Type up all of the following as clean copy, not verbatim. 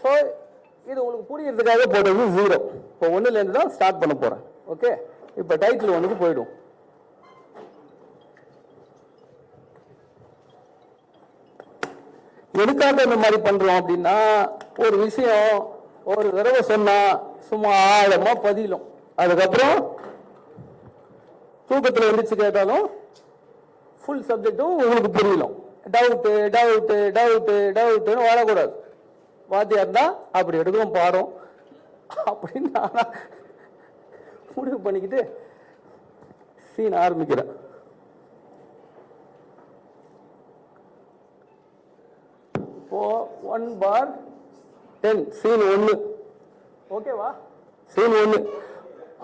So இது உங்களுக்கு புரியறதுக்காக போட்டது 0. இப்போ 1லேருந்து தான் ஸ்டார்ட் பண்ண போகிறேன். ஓகே, இப்போ டைட்டில் 1க்கு போயிடும். எதுக்காக இந்த மாதிரி பண்றோம் அப்படின்னா, ஒரு விஷயம் ஒரு தடவை சொன்னா சும்மா ஆழமா பதிலும். அதுக்கப்புறம் தூக்கத்தில் எழுந்திரிச்சு கேட்டாலும் ஃபுல் சப்ஜெக்டும் உங்களுக்கு புரியலும். டவுட்டு டவுட்டு டவுட்டு டவுட்டுன்னு வரக்கூடாது. வாத்தியார் தான் அப்படி எடுக்கிறோம் பாடம் அப்படின்னு நான் முடிவு பண்ணிக்கிட்டு சீன் ஆரம்பிக்கிறேன். இப்போ 1/10 சீன் 1. ஓகேவா? சீன் 1.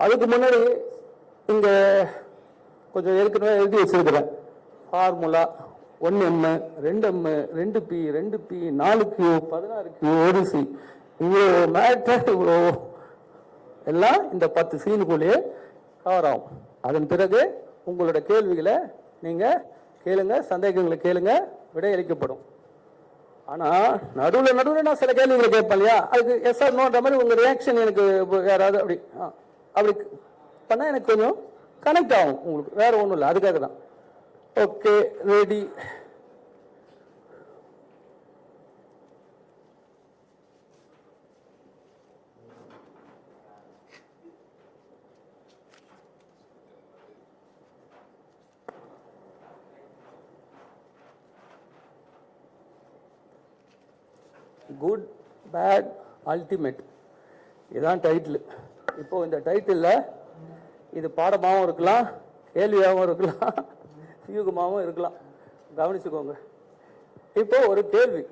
அதுக்கு முன்னாடி இங்க கொஞ்சம் ஏற்கனவே எழுதி வச்சிருக்கிறேன். Formula 1M 2M 2P 2P 4Q 16Q 1C. இவ்வளோ மேட்டர், இவ்வளோ எல்லாம் இந்த 10 சீனுக்குள்ளேயே கவர் ஆகும். அதன் பிறகு உங்களோட கேள்விகளை நீங்க கேளுங்க, சந்தேகங்களை கேளுங்க, விடையளிக்கப்படும். ஆனா நடுவில் நான் சில கேள்விகளை கேட்பேன் இல்லையா, அதுக்கு எஸ் ஆர் நோன்ற மாதிரி உங்க ரியாக்ஷன் எனக்கு யாராவது அப்படி பண்ணா எனக்கு கொஞ்சம் கனெக்ட் ஆகும் உங்களுக்கு. வேற ஒன்றும் இல்லை, அதுக்காக தான். Okay, ready. Good bad ultimate, இதுதான் டைட்டில். இப்போ இந்த டைட்டிலில் இது பாடமாகவும் இருக்கலாம், கேள்வியாகவும் இருக்கலாம், யூகமாகவும் இருக்கலாம். கவனிச்சுக்கோங்க. இப்போ ஒரு கேள்வி.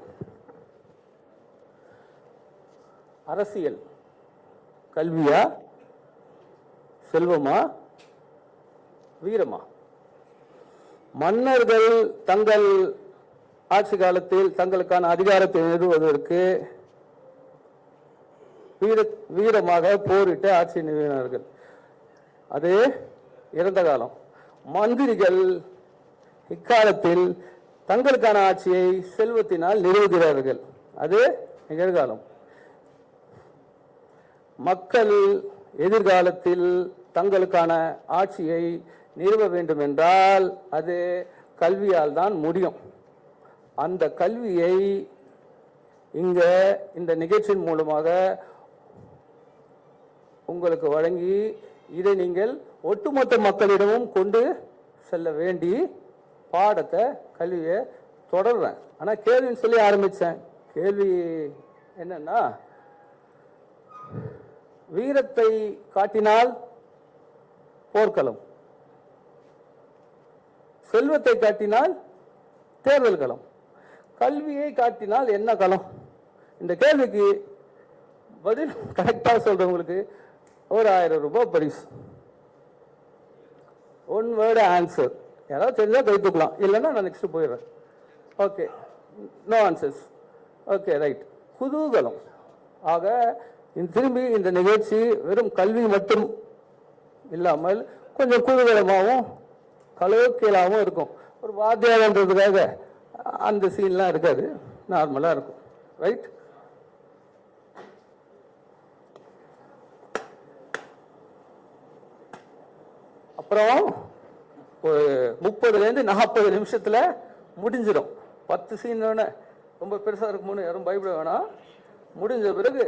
அரசியல் கல்வியா, செல்வமா, வீரமா? மன்னர்கள் தங்கள் ஆட்சி காலத்தில் தங்களுக்கான அதிகாரத்தை நிறுவுவதற்கு வீரமாக போரிட்டு ஆட்சி நிறுவினார்கள். அது இறந்த காலம். மந்திரிகள் இக்காலத்தில் தங்களுக்கான ஆட்சியை செல்வத்தினால் நிறுவுகிறார்கள். அது நிகழ்காலம். மக்கள் எதிர்காலத்தில் தங்களுக்கான ஆட்சியை நிறுவ வேண்டும் என்றால் அது கல்வியால் தான் முடியும். அந்த கல்வியை இங்க இந்த நிகழ்ச்சியின் மூலமாக உங்களுக்கு வழங்கி இதை நீங்கள் ஒட்டுமொத்த மக்களிடமும் கொண்டு செல்ல வேண்டி பாடத்தை, கல்வியை தொடர்றேன். ஆனா கேள்வின்னு சொல்லி ஆரம்பிச்சேன். கேள்வி என்னன்னா, வீரத்தை காட்டினால் போர்க்களம், செல்வத்தை காட்டினால் தேர்தல் களம், கல்வியை காட்டினால் என்ன களம்? இந்த கேள்விக்கு பதில் கரெக்டா சொல்றவங்களுக்கு ஒரு 1000 ரூபாய் பரிசு. 1 வேர்டு ஆன்சர். யாராவது தெரிஞ்சா கை தூக்கலாம், இல்லைன்னா நான் நெக்ஸ்ட் போயிடுறேன். Okay, no answers. Okay, right. குதூகலம். ஆக திரும்பி இந்த நிகழ்ச்சி வெறும் கல்வி மட்டும் இல்லாமல் கொஞ்சம் குதூகலமாகவும் கலோக்கியலாகவும் இருக்கும். ஒரு வாத்தியாரன்றதுக்காக அந்த சீன்லாம் இருக்காது, நார்மலாக இருக்கும். ரைட்? அப்புறம் ஒரு 30லேருந்து 40 நிமிஷத்துல முடிஞ்சிடும். 10 சீன் ரொம்ப பெருசாக இருக்கும்னு யாரும் பயப்பட வேணாம். முடிஞ்ச பிறகு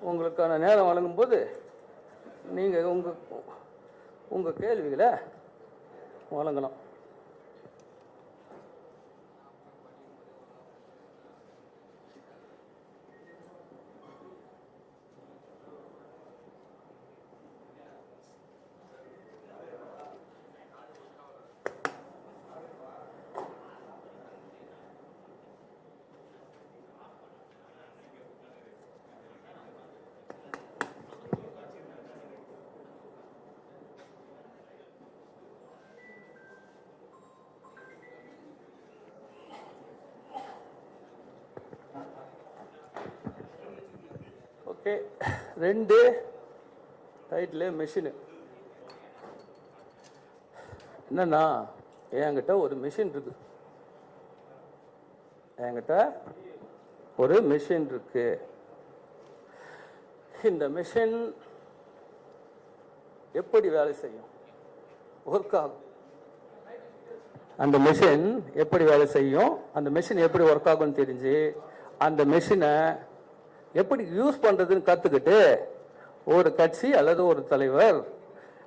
உங்களுக்கான நேரம் வழங்கும் போது நீங்கள் உங்கள் கேள்விகளை வழங்கலாம். Okay, 2 title machine. என்னன்னா, என்கிட்ட ஒரு மெஷின் இருக்கு. என்கிட்ட ஒரு மெஷின் இருக்கு. இந்த மெஷின் எப்படி வேலை செய்யும்? ஒர்க் ஆகும். அந்த மெஷின் எப்படி வேலை செய்யும், அந்த மெஷின் எப்படி ஒர்க் ஆகும்னு தெரிஞ்சு அந்த மெஷினை எப்படி யூஸ் பண்றதுன்னு கத்துக்கிட்டு ஒரு கட்சி அல்லது ஒரு தலைவர்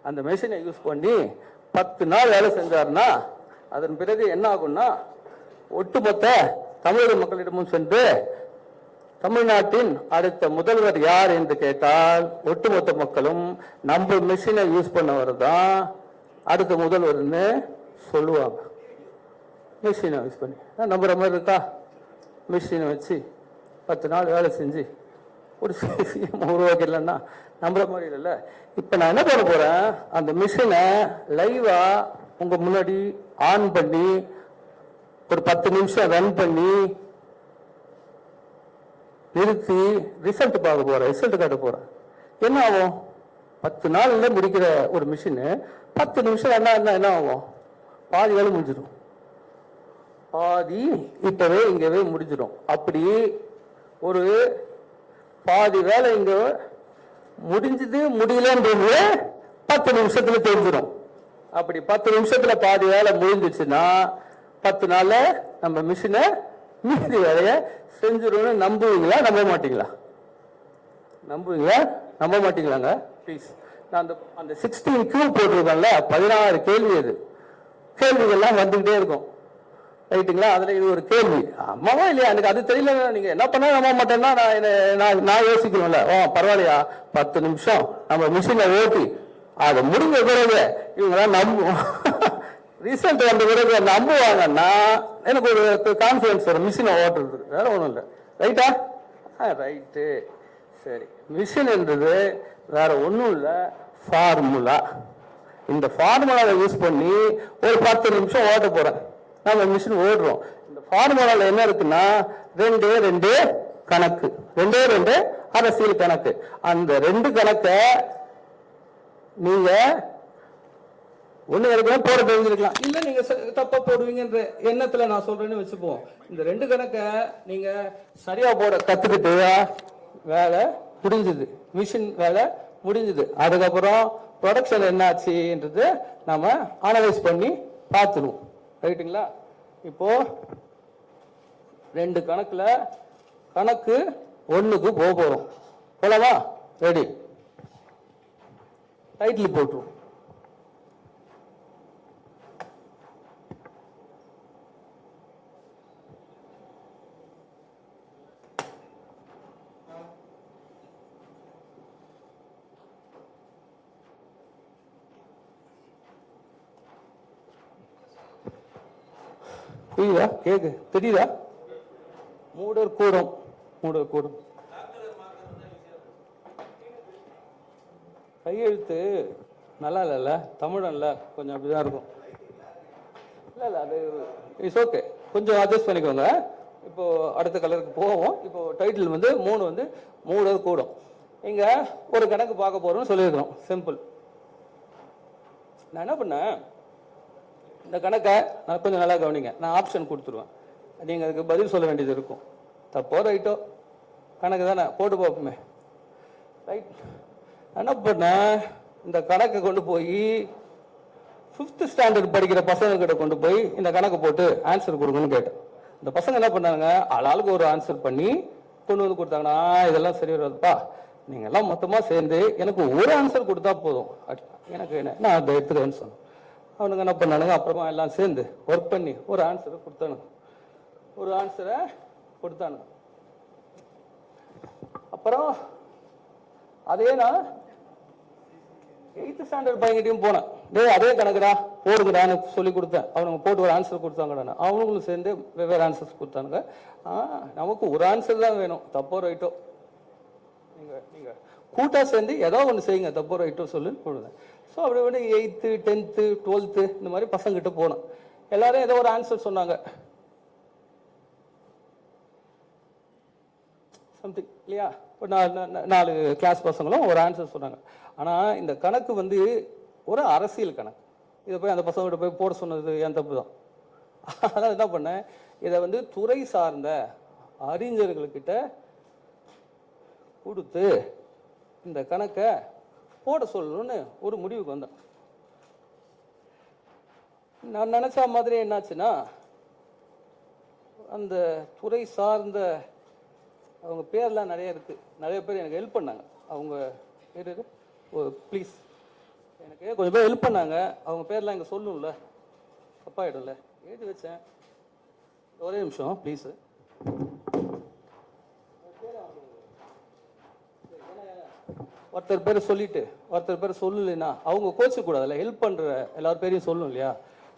அந்த மெஷினை யூஸ் பண்ணி 10 நாள் வேலை செஞ்சாருன்னா அதன் பிறகு என்ன ஆகும்னா ஒட்டுமொத்த தமிழக மக்களிடமும் சென்று தமிழ்நாட்டின் அடுத்த முதல்வர் யார் என்று கேட்டால் ஒட்டுமொத்த மக்களும் நம்ம மெஷினை யூஸ் பண்ணவர் தான் அடுத்த முதல்வர்னு சொல்லுவாங்க. மெஷினை யூஸ் பண்ணி நம்புற மாதிரி இருக்கா? மெஷினை வச்சு 10 நாள் வேலை செஞ்சு ஒரு சிஎம் உருவாக்கிடலன்னா நம்புற மாதிரி இல்லைல்ல. இப்போ நான் என்ன பண்ண போறேன், அந்த மிஷினை லைவா உங்க முன்னாடி ஆன் பண்ணி ஒரு 10 நிமிஷம் ரன் பண்ணி நிறுத்தி ரிசல்ட் பார்க்க போறேன், ரிசல்ட் காட்ட போறேன். என்ன ஆகும்? 10 நாள்ல முடிக்கிற ஒரு மிஷின் 10 நிமிஷம் என்ன ஆகும்? பாதி வேலை முடிஞ்சிடும். பாதி இப்பவே இங்கவே முடிஞ்சிடும். அப்படி ஒரு பாதி வேலை இங்க முடிஞ்சது முடியலன்றது 10 நிமிஷத்துல தெரிஞ்சிடும். அப்படி 10 நிமிஷத்துல பாதி வேலை முடிஞ்சிச்சுன்னா 10 நாள்ல நம்ம மிஷினை மீதி வேலையை செஞ்சிரும்னு நம்புவீங்களா நம்ப மாட்டீங்களா? நம்புவீங்களா நம்ப மாட்டீங்களாங்க? ப்ளீஸ். நான் அந்த 16 கியூ போட்டிருக்கேன்ல, 16 கேள்வி. அது கேள்விகள்லாம் வந்துகிட்டே இருக்கும், ரைட்டுங்களா? அதுல இது ஒரு கேள்வி. அம்மாவா இல்லையா எனக்கு அது தெரியல, நீங்க என்ன பண்ணா நம்ப மாட்டேன்னா நான் யோசிக்கணும்ல. பரவாயில்லையா, 10 நிமிஷம் நம்ம மிஷினை ஓட்டி அதை முடிஞ்ச பிறகு இவங்கெல்லாம் நம்புவோம், ரிசல்ட் வந்த பிறகு நம்புவாங்கன்னா எனக்கு ஒரு கான்ஃபிடன்ஸ் வரும் மிஷினை ஓட்டுறது. வேற ஒன்றும் இல்லை, ரைட்டா? ரைட்டு, சரி. மிஷின் என்றது வேற ஒன்றும் இல்லை, ஃபார்முலா. இந்த ஃபார்முலாவை யூஸ் பண்ணி ஒரு 10 நிமிஷம் ஓட்ட போறேன். நம்ம மிஷின் ஓடுறோம். இந்த ஃபார்முலால என்ன இருக்குன்னா 2 கணக்கு, 2 அரசியல் கணக்கு. அந்த 2 கணக்கை நீங்க ஒண்ணு வரைக்கும் போட தெரிஞ்சிருக்கலாம், இல்ல நீங்க தப்பா போடுவீங்கன்ற எண்ணத்துல நான் சொல்றேன்னு வச்சுப்போம். இந்த 2 கணக்கை நீங்க சரியா போட கத்துக்கிட்டு வேலை முடிஞ்சது, மிஷின் வேலை முடிஞ்சது. அதுக்கப்புறம் ப்ரொடக்ஷன் என்ன ஆச்சுன்றது நாம அனலைஸ் பண்ணி பார்த்துருவோம், ரைட்டுங்களா? இப்போ 2 கணக்குல கணக்கு 1க்கு போறோம். போலாமா? ரெடி, டைட்டில் போட்டுருவோம். புரியுதா? கேக்கு தெரியுதா? மூடர் கூடம், மூடர் கூடம். கையெழுத்து நல்லா இல்லைல்ல, தமிழன்ல கொஞ்சம் அப்படிதான் இருக்கும். இல்லை அது இட்ஸ் ஓகே, கொஞ்சம் அட்ஜஸ்ட் பண்ணிக்கோங்க. இப்போ அடுத்த கலருக்கு போவோம். இப்போ டைட்டில் 3 மூடர் கூடம். இங்க ஒரு கணக்கு பார்க்க போறோம்னு சொல்லியிருக்கிறோம், சிம்பிள். நான் என்ன பண்ணேன், இந்த கணக்கை நான் கொஞ்சம் நல்லா கவனிங்க. நான் ஆப்ஷன் கொடுத்துருவேன், நீங்கள் அதுக்கு பதில் சொல்ல வேண்டியது இருக்கும். தப்போ ரைட்டோ கணக்கு தானே, போட்டு பார்ப்போமே. ரைட், என்ன பண்ணேன், இந்த கணக்கை கொண்டு போய் 5th ஸ்டாண்டர்ட் படிக்கிற பசங்க கிட்ட கொண்டு போய் இந்த கணக்கு போட்டு ஆன்சர் கொடுங்கன்னு கேட்டேன். இந்த பசங்க என்ன பண்ணாங்க, ஆளாளுக்கு ஒரு ஆன்சர் பண்ணி கொண்டு வந்து கொடுத்தாங்கன்னா, இதெல்லாம் சரி வராதுப்பா, நீங்க எல்லாம் மொத்தமா சேர்ந்து எனக்கு ஒரு ஆன்சர் கொடுத்தா போதும், எனக்கு என்ன நான் அதை எடுத்துக்கிறேன்னு சொன்னேன். அவனுங்க என்ன பண்ணானுங்க, அப்புறமா எல்லாம் சேர்ந்து ஒர்க் பண்ணி ஒரு ஆன்சரை கொடுத்தானுங்க. அப்புறம் அதே நான் 8th ஸ்டாண்டர்ட் பையன்கிட்டையும் போனேன். அதே கணக்குடா போடுங்கடான்னு சொல்லி கொடுத்தேன். அவனுங்க போட்டு ஒரு ஆன்சர் கொடுத்தாங்கடா, அவனுங்களும் சேர்ந்து வெவ்வேறு ஆன்சர்ஸ் கொடுத்தானுங்க. நமக்கு ஒரு ஆன்சர் தான் வேணும், தப்போ ரைட்டோ. நீங்க கூட்டா சேர்ந்து ஏதோ ஒன்று செய்யுங்க, தப்போ ரைட்டோ சொல்லுன்னு போடுவேன். ஸோ அப்படி 8th 10th 12th இந்த மாதிரி பசங்கிட்ட போனோம். எல்லாரும் ஏதோ ஒரு ஆன்சர் சொன்னாங்க, சம்திங் இல்லையா? இப்போ 4 கிளாஸ் பசங்களும் ஒரு ஆன்சர் சொன்னாங்க. ஆனால் இந்த கணக்கு ஒரு அரசியல் கணக்கு. இதை போய் அந்த பசங்கிட்ட போய் போட சொன்னது என் தப்பு தான். அதனால் என்ன பண்ணேன், இதை துறை சார்ந்த அறிஞர்கள்கிட்ட கொடுத்து இந்த கணக்கை போட சொல்லணும்னு ஒரு முடிவுக்கு வந்தேன். நான் நினைச்ச மாதிரி என்னாச்சுன்னா, அந்த துறை சார்ந்த அவங்க பேர்லாம் நிறைய இருக்கு, நிறைய பேர் எனக்கு ஹெல்ப் பண்ணாங்க. அவங்க பேர் ப்ளீஸ் எனக்கு கொஞ்சம் பேர் ஹெல்ப் பண்ணாங்க. அவங்க பேர்லாம் இங்கே சொல்லணும்ல, தப்பாயிடும்ல, எழுதி வச்சேன். ஒரே நிமிஷம் ப்ளீஸு. ஒருத்தர் பேர் சொல்லிட்டு ஒருத்தர் பேர் சொல்லலைன்னா அவங்க கோச்சிக்கூடாதுல்ல, ஹெல்ப் பண்ணுற எல்லாரும் பேரையும் சொல்லணும் இல்லையா?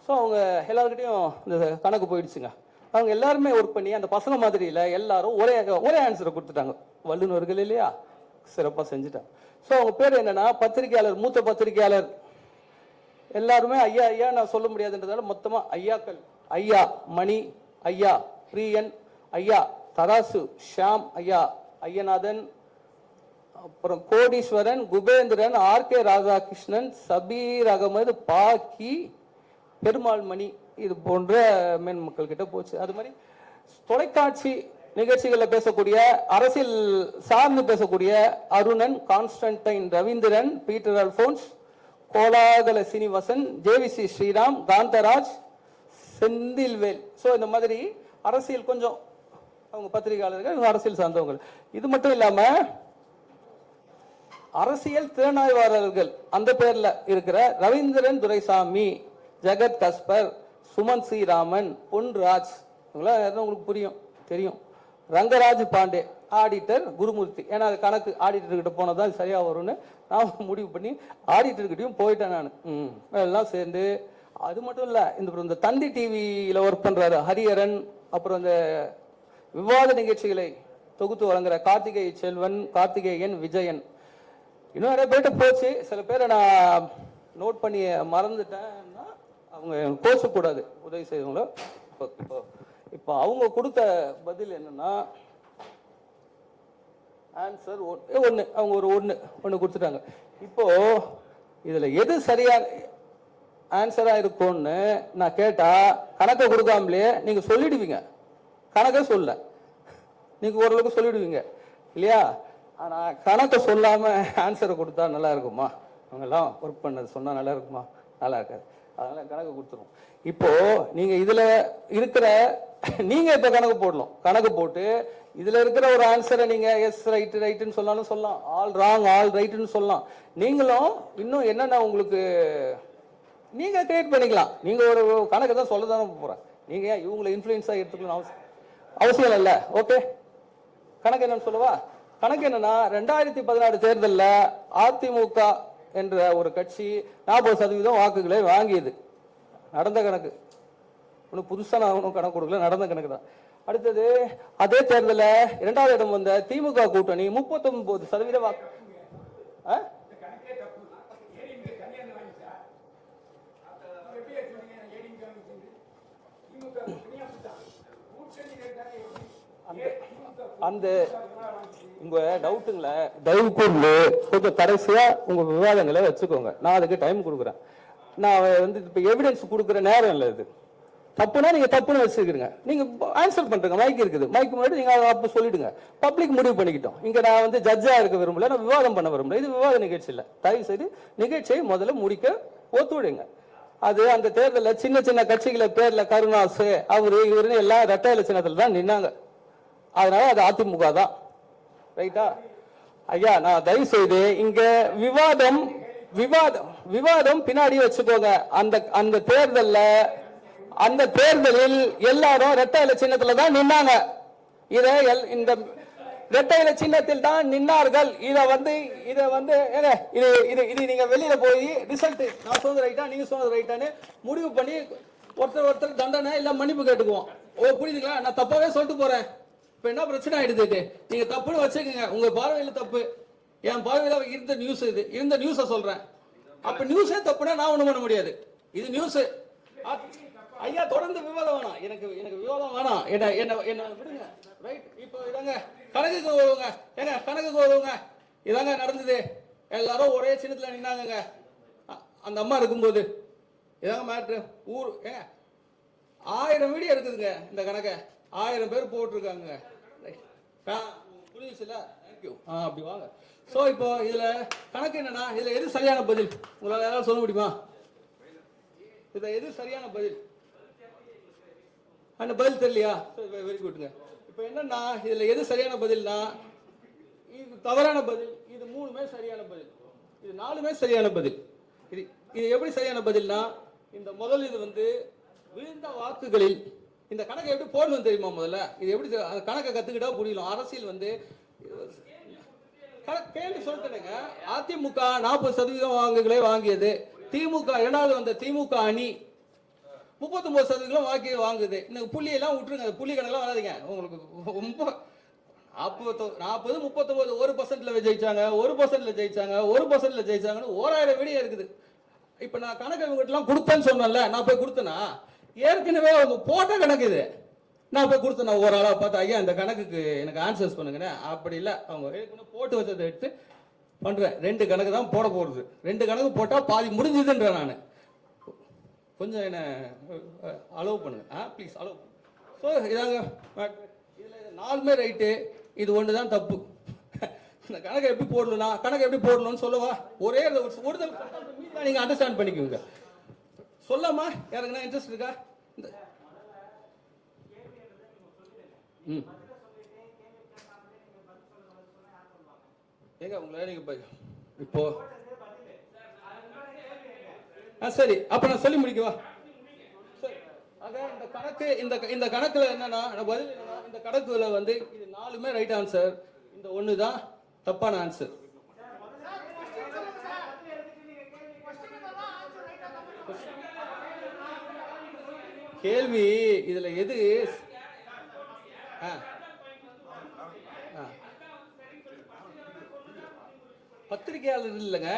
ஸோ அவங்க எல்லாருக்கிட்டையும் இந்த கணக்கு போயிடுச்சுங்க. அவங்க எல்லாருமே ஒர்க் பண்ணி அந்த பசங்க மாதிரி இல்லை, எல்லாரும் ஒரே ஆன்சரை கொடுத்துட்டாங்க. வல்லுநர்கள் இல்லையா, சிறப்பாக செஞ்சுட்டாங்க. ஸோ அவங்க பேர் என்னன்னா, பத்திரிகையாளர், மூத்த பத்திரிகையாளர் எல்லாருமே ஐயா ஐயா நான் சொல்ல முடியாதுன்றதால மொத்தமாக ஐயாக்கள். ஐயா மணி, ஐயா பிரியன், ஐயா தராசு ஷியாம், ஐயா ஐயநாதன், அப்புறம் கோடீஸ்வரன், குபேந்திரன், ஆர்கே ராதாகிருஷ்ணன், சபீர் அகமது, பாக்கி, பெருமாள் மணி, இது போன்ற மேன் மக்கள் கிட்ட போச்சு. அது மாதிரி தொலைக்காட்சி நிகழ்ச்சிகளில் பேசக்கூடிய, அரசியல் சார்ந்து பேசக்கூடிய அருணன், கான்ஸ்டன்டைன் ரவீந்திரன், பீட்டர் அல்போன்ஸ், கோலாகல சீனிவாசன், ஜேவிசி ஸ்ரீராம், காந்தராஜ், செந்தில்வேல். ஸோ இந்த மாதிரி அரசியல் கொஞ்சம் அவங்க பத்திரிகையாளர்கள், அரசியல் சார்ந்தவங்க. இது மட்டும் இல்லாம அரசியல் திறனாய்வாளர்கள் அந்த பேர்ல இருக்கிற ரவீந்திரன் துரைசாமி, ஜெகத் கஸ்பர், சுமன் சி ராமன், பொன்ராஜ், இவங்களாம் உங்களுக்கு புரியும் தெரியும். ரங்கராஜ் பாண்டே, ஆடிட்டர் குருமூர்த்தி. ஏன்னா அது கணக்கு ஆடிட்டர்கிட்ட போனதான் சரியா வரும்னு நான் முடிவு பண்ணி ஆடிட்டர்கிட்டையும் போயிட்டேன் நான். எல்லாம் சேர்ந்து, அது மட்டும் இல்லை, இந்த தந்தி டிவியில் ஒர்க் பண்றாரு ஹரிஹரன், அப்புறம் இந்த விவாத நிகழ்ச்சிகளை தொகுத்து வழங்குற கார்த்திகை செல்வன், கார்த்திகேயன், விஜயன், இன்னும் நிறைய பேர்கிட்ட போச்சு. சில பேரை நான் நோட் பண்ணி மறந்துட்டேன்னா அவங்க கோச்சக்கூடாது, உதவி செய்தவங்களோ. இப்போ அவங்க கொடுத்த பதில் என்னன்னா, ஆன்சர் ஒன்று, அவங்க ஒரு ஒன்று கொடுத்துட்டாங்க. இப்போ இதுல எது சரியா ஆன்சரா இருக்கும்னு நான் கேட்டா, கணக்கை கொடுக்காமலே நீங்க சொல்லிடுவீங்க. கணக்கை சொல்ல நீங்க ஓரளவுக்கு சொல்லிடுவீங்க இல்லையா? ஆனா கணக்கை சொல்லாம ஆன்சரை கொடுத்தா நல்லா இருக்குமா? அவங்க எல்லாம் ஒர்க் பண்ணது சொன்னா நல்லா இருக்குமா? நல்லா இருக்காது. அதனால கணக்கு கொடுத்துரும். இப்போ நீங்க இதுல இருக்கிற, நீங்க இப்ப கணக்கு போடணும். கணக்கு போட்டு இதுல இருக்கிற ஒரு ஆன்சரை நீங்க எஸ் ரைட்டுன்னு சொன்னாலும் சொல்லலாம், ஆல் ராங் ஆல் ரைட்டுன்னு சொல்லலாம். நீங்களும் இன்னும் என்னென்ன உங்களுக்கு நீங்க கிரியேட் பண்ணிக்கலாம். நீங்க ஒரு கணக்கு தான் சொல்ல தானே போறேன். நீங்க ஏன் இவங்களை இன்ஃபுளுன்ஸா எடுத்துக்கணும் அவசியம் இல்லை. ஓகே, கணக்கு என்னன்னு சொல்லவா? கணக்கு என்னன்னா, 2016 தேர்தலில் அதிமுக என்ற ஒரு கட்சி 40% வாக்குகளை வாங்கியது. நடந்த கணக்கு, ஒன்றும் புதுசாக நான் ஒன்றும் கணக்கு கொடுக்கல, நடந்த கணக்கு தான். அடுத்தது, அதே தேர்தலில் 2வது இடம் வந்த திமுக கூட்டணி 39% வாக்கு. அந்த உங்க டவுட்டுங்களை தயவு கூர்ந்து கொஞ்சம் கடைசியா உங்க விவாதங்களை வச்சுக்கோங்க. நான் அதுக்கு டைம் கொடுக்குறேன். நான் இப்ப எவிடன்ஸ் கொடுக்குற நேரம் இல்லை. இது தப்புனா நீங்க தப்புன்னு வச்சுக்கிறீங்க, நீங்க ஆன்சர் பண்றீங்க. மைக் இருக்குது, மைக்கு முன்னாடி நீங்க அப்ப சொல்லிடுங்க. பப்ளிக் முடிவு பண்ணிக்கிட்டோம். இங்க நான் ஜட்ஜா இருக்க விரும்பல, நான் விவாதம் பண்ண விரும்பல. இது விவாத நிகழ்ச்சி இல்லை. தயவு செய்து நிகழ்ச்சியை முதல்ல முடிக்க ஒத்துழைங்க. அது அந்த தேர்தலில் சின்ன சின்ன கட்சிகளை பேர்ல கருணாசு அவரு இவருன்னு எல்லாம் ரெட்டை சின்னத்துல தான் நின்னாங்க. அதனால அது அதிமுக தான். ரைட்டா ஐயா? நான் தயவு செய்து இங்க விவாதம் விவாதம் விவாதம் பின்னாடி வச்சுக்கோங்க. அந்த தேர்தலில் எல்லாரும் ரெட்டை சின்னத்துல தான் நின்னாங்க. இந்த ரெட்டை சின்னத்தில் தான் நின்னார்கள். இது நீங்க வெளியில போய் ரிசல்ட் நான் சொன்னது ரைட்டா நீங்க சொன்னது ரைட்டான்னு முடிவு பண்ணி ஒருத்தர் தண்டனை இல்ல மன்னிப்பு கேட்டுக்குவோம். புரியுதுங்களா? நான் தப்பாவே சொல்லிட்டு போறேன். இப்ப என்ன பிரச்சனை ஆயிடுது? நீங்க தப்புன்னு வச்சுக்கோங்க, உங்க பார்வையில தப்பு, என் பார்வையில இருந்த நியூஸ், இது இருந்த நியூஸ சொல்றேன். அப்ப நியூஸே தப்புனா நான் ஒண்ணும் பண்ண முடியாது. இது நியூஸ். ஐயா தொடர்ந்து விவாதம் வேணாம், எனக்கு விவாதம் வேணாம், என்ன விடுங்க. ரைட், இப்போ இதாங்க கணக்குக்கு வருவாங்க. ஏங்க கணக்குக்கு வருவாங்க, இதாங்க நடந்தது. எல்லாரும் ஒரே சின்னத்துல நின்னாங்க அந்த அம்மா இருக்கும்போது. இதாங்க மேட்ரு. ஏங்க 1000 வீடியோ இருக்குதுங்க. இந்த கணக்கை 1000 பேர் போட்டிருக்காங்க. புரியுதுல? தேங்க்யூ. அப்படி வாங்க. ஸோ இப்போ இதில் கணக்கு என்னன்னா, இதில் எது சரியான பதில் உங்களால் யாராவது சொல்ல முடியுமா? இதில் எது சரியான பதில்? அந்த பதில் தெரியலையா? வெரி குட்ங்க. இப்போ என்னன்னா, இதில் எது சரியான பதில்னா, இது தவறான பதில், இது 3மே சரியான பதில், இது 4மே சரியான பதில். இது எப்படி சரியான பதில்னா, இந்த முதல் இது வந்து விழுந்த வாக்குகளில் இந்த கணக்கை எப்படி போடணும் தெரியுமா? முதல்ல இது எப்படி கணக்கை கத்துக்கிட்டா புரியலாம். அரசியல் வந்து கேள்வி சொல்லிட்டேங்க. அதிமுக 40% வாக்குகளை வாங்கியது, திமுக இரண்டாவது வந்த திமுக அணி 39% வாங்குது. இந்த புள்ளியெல்லாம் விட்டுருங்க, புள்ளி கணக்கெல்லாம் வராதிங்க. உங்களுக்கு ரொம்ப 40 39 1% ஜெயிச்சாங்க, 1% ஜெயிச்சாங்க, 1% ஜெயிச்சாங்கன்னு 1000 வீடியோ இருக்குது. இப்ப நான் கணக்கு இவங்ககிட்டலாம் கொடுத்தேன்னு சொன்னேன்ல, நான் போய் கொடுத்தேனா? ஏற்கனவே அவங்க போட்ட கணக்கு இது. நான் போய் கொடுத்தேன் ஒரு ஆளாக பார்த்து, ஐயா இந்த கணக்குக்கு எனக்கு ஆன்சர்ஸ் பண்ணுங்கண்ணே. அப்படி இல்லை, அவங்க ஏற்கனவே போட்டு வச்சதை எடுத்து பண்ணுறேன். 2 கணக்கு தான் போட போகிறது. 2 கணக்கு போட்டால் பாதி முடிஞ்சுதுன்றேன் நான். கொஞ்சம் என்ன அலோவ் பண்ணுங்க ப்ளீஸ், அலோவ். ஸோ இதாங்க இதில் 4மே ரைட்டு, இது ஒன்று தான் தப்பு. இந்த கணக்கை எப்படி போடணும்னா, கணக்கு எப்படி போடணும்னு சொல்லவா? ஒரே ஒரு தடவை நீங்கள் அண்டர்ஸ்டாண்ட் பண்ணிக்குவீங்க. சொல்லாமா? யாருக்குன்னா இன்ட்ரெஸ்ட் இருக்கா? இந்த ஏங்க உங்களை நீங்க இப்போ சரி, அப்ப நான் சொல்லி முடிக்கவா? இந்த கணக்கு இந்த கணக்குல என்னன்னா பதில் என்னன்னா, இந்த கணக்குல வந்து இது 4மே ரைட் ஆன்சர், இந்த ஒன்று தான் தப்பான ஆன்சர். கேள்வி இதுல எது பத்திரிகையாளர் இல்லைங்க,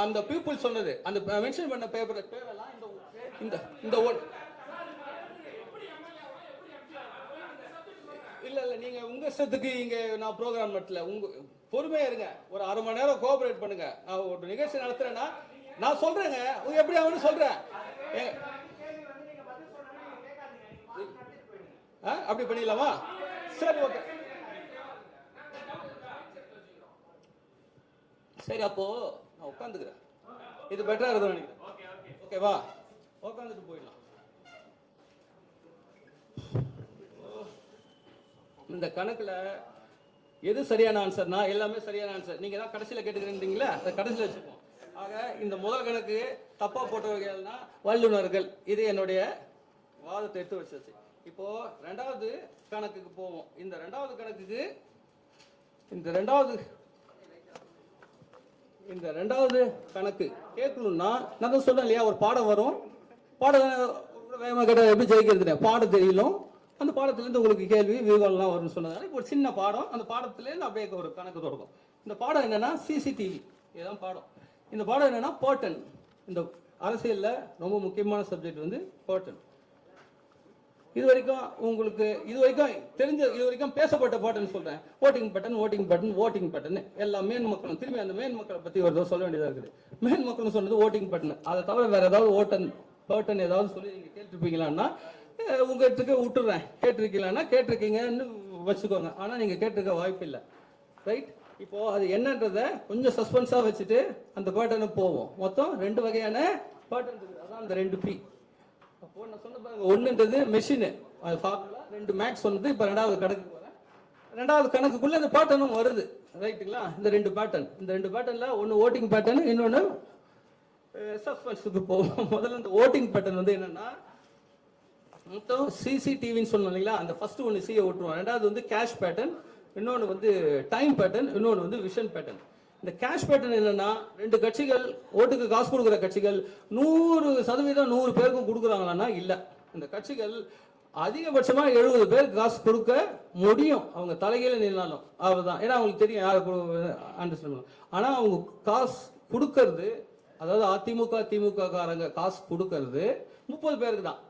அந்த பீப்புள் சொன்னது, அந்த மென்ஷன் பண்ண பேப்பர் பேரெல்லாம் இந்த இல்ல நீங்க உங்க இஷ்டத்துக்கு இங்க நான் ப்ரோக்ராம் நடத்தல. உங்க பொறுமையா இருங்க, ஒரு 1/2 மணி நேரம் கோஆபரேட் பண்ணுங்க. நான் ஒரு நிகழ்ச்சி நடத்துறேன்னா நான் சொல்றேங்க, எப்படி அவனு சொல்றேன். அப்படி பண்ணிடலாமா? சரி, ஓகே. சரி, அப்போ நான் உட்காந்துக்கிறேன். இது பெட்டரா இருக்கும் நினைக்கிறேன். ஓகேவா? உட்காந்துட்டு போயிடலாம். இந்த கணக்குல எது சரியான ஆன்சர்னா, எல்லாமே சரியான ஆன்சர். நீங்க தான் கடைசியில கேட்டுக்கிறீங்களா, அதை கடைசியில வச்சுப்போம். ஆக இந்த முதல் கணக்கு தப்பா போட்டவர்கள்னா வல்லுநர்கள். இது என்னுடைய வாதத்தை எடுத்து வச்சாச்சு. இப்போ 2வது கணக்குக்கு போவோம். இந்த 2வது கணக்குக்கு இந்த ரெண்டாவது கணக்கு கேட்கணும்னா நான் தான் சொன்னேன் இல்லையா, ஒரு பாடம் வரும். பாடம் வேகமாக கேட்டால் எப்படி ஜெயிக்கிறது? பாடம் தெரியலும், அந்த பாடத்திலேருந்து உங்களுக்கு கேள்வி விவரம்லாம் வரும்னு சொன்னதால இப்போ ஒரு சின்ன பாடம், அந்த பாடத்துலேருந்து அப்படியே ஒரு கணக்கு தொடங்கும். இந்த பாடம் என்னன்னா சிசிடிவி, இதுதான் பாடம். இந்த பாடம் என்னன்னா பர்டன். இந்த அரசியலில் ரொம்ப முக்கியமான சப்ஜெக்ட் வந்து பர்டன். இது வரைக்கும் உங்களுக்கு தெரிஞ்ச பேசப்பட்ட பாட்டுன்னு சொல்றேன். ஓட்டிங் பட்டன் எல்லாம் மேன் மக்களும் திரும்பி அந்த மேன் மக்களை பத்தி ஒரு சொல்ல வேண்டியதா இருக்குது. மேன் மக்கள் சொன்னது ஓட்டிங் பட்டன். அதை தவிர வேற ஏதாவது பட்டன் ஏதாவது சொல்லி நீங்க கேட்டிருப்பீங்களான்னா உங்களுக்கு விட்டுறேன். கேட்டிருக்கீங்கன்னு வச்சுக்கோங்க. ஆனா நீங்க கேட்டிருக்க வாய்ப்பு இல்லை. ரைட்? இப்போ அது என்னன்றத கொஞ்சம் சஸ்பென்ஸா வச்சுட்டு அந்த பட்டனை போவோம். மொத்தம் 2 வகையான பட்டன் இருக்குது. அதான் அந்த 2 P. அப்போ நான் சொன்ன பாருங்க, ஒன்றுன்றது மெஷின், அது ஃபார்முலா. 2 மேக்ஸ் சொன்னது. இப்போ 2வது கணக்கு வரேன். 2வது கணக்குக்குள்ள இந்த பேட்டர்னும் வருது. ரைட்டுங்களா? இந்த 2 பேட்டர்ன், இந்த 2 பேட்டர்ன்ல ஒன்று ஓட்டிங் பேட்டர்ன், இன்னொன்று சஸ்பென்ஸுக்கு போவோம். முதல்ல இந்த ஓட்டிங் பேட்டர்ன் வந்து என்னன்னா, மொத்தம் சிசிடிவின்னு சொன்னோம் இல்லைங்களா, அந்த ஃபர்ஸ்ட் ஒன்று சியை விட்டுருவோம். 2வது வந்து கேஷ் பேட்டர்ன், இன்னொன்று வந்து டைம் பேட்டர்ன், இன்னொன்று வந்து விஷன் பேட்டர்ன். இந்த கேஷ் பேட்டர்ன் என்னன்னா, 2 கட்சிகள் ஓட்டுக்கு காசு கொடுக்குற கட்சிகள் 100% 100 பேருக்கும் கொடுக்குறாங்களான்னா இல்லை. இந்த கட்சிகள் அதிகபட்சமா 70 பேருக்கு காசு கொடுக்க முடியும், அவங்க தலைகீழ நின்னாலும். அவ்வளவுதான். ஏன்னா அவங்களுக்கு தெரியும் யாரை அண்டர்ஸ்டாண்ட் பண்ணலாம். ஆனா அவங்க காசு கொடுக்கறது, அதாவது அதிமுக திமுக காரங்க காசு கொடுக்கறது 30 பேருக்கு தான்.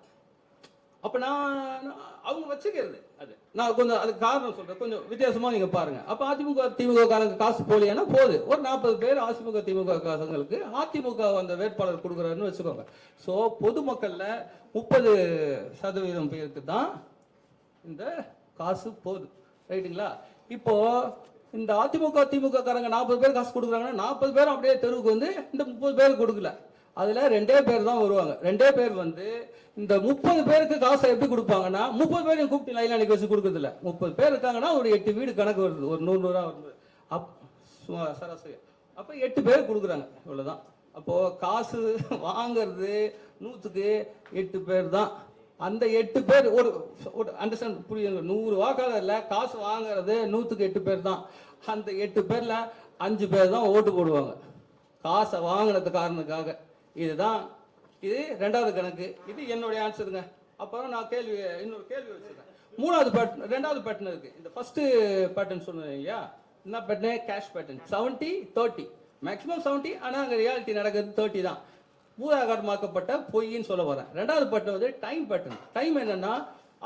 அப்ப நான் அவங்க வச்சுக்கிறது அது நான் கொஞ்சம் அதுக்கு காரணம் சொல்றேன், கொஞ்சம் வித்தியாசமா நீங்க பாருங்க. அப்ப அதிமுக திமுக காரங்க காசு போலியானா போகுது. ஒரு 40 பேர் அதிமுக திமுக காரங்களுக்கு அதிமுக அந்த வேட்பாளர் கொடுக்குறாருன்னு வச்சுக்கோங்க. ஸோ பொதுமக்கள்ல 30% பேருக்கு தான் இந்த காசு போகுது. ரைட்டுங்களா? இப்போ இந்த அதிமுக திமுக காரங்க 40 பேர் காசு கொடுக்குறாங்கன்னா 40 பேரும் அப்படியே தெருவுக்கு வந்து இந்த 30 பேருக்கு கொடுக்கல. அதுல 2 பேர் தான் வருவாங்க. 2 பேர் வந்து இந்த 30 பேருக்கு காசை எப்படி கொடுப்பாங்கன்னா 30 பேரையும் கூப்பிட்டு லைன் அன்னைக்கு வச்சு கொடுக்கறது இல்ல. 30 பேர் இருக்காங்கன்னா ஒரு 8 வீடு கணக்கு வருது, ஒரு 100 ரூபா வருது. சராசரி அப்ப 8 பேர் கொடுக்குறாங்க, இவ்வளவுதான். அப்போ காசு வாங்கிறது 100க்கு 8 பேர் தான். அந்த 8 பேர் ஒரு அண்டர்ஸ்டாண்ட் புரியுங்க. 100 வாக்காளர்ல காசு வாங்குறது 100க்கு 8 பேர் தான். அந்த 8 பேர்ல 5 பேர் தான் ஓட்டு போடுவாங்க காசை வாங்கினது காரணத்துக்காக. இதுதான் இது 2வது கணக்கு. இது என்னுடைய ஆன்சருங்க. அப்புறம் நான் இன்னொரு கேள்வி வச்சிருக்கேன். 3வது பேட்டர்ன், 2வது பேட்டர்ன் இருக்கு. இந்த ஃபர்ஸ்ட் பேட்டர்ன் சொன்னேன் இல்லையா, என்ன பேட்டர்ன்? Cash pattern. 70-30 மேக்ஸிமம் 70, ஆனால் அங்கே ரியாலிட்டி நடக்கிறது 30 தான். பூதாகரமாக்கப்பட்ட பொய்ன்னு சொல்ல வரேன். 2வது பேட்டர்ன் வந்து டைம் பேட்டர்ன். டைம் என்னன்னா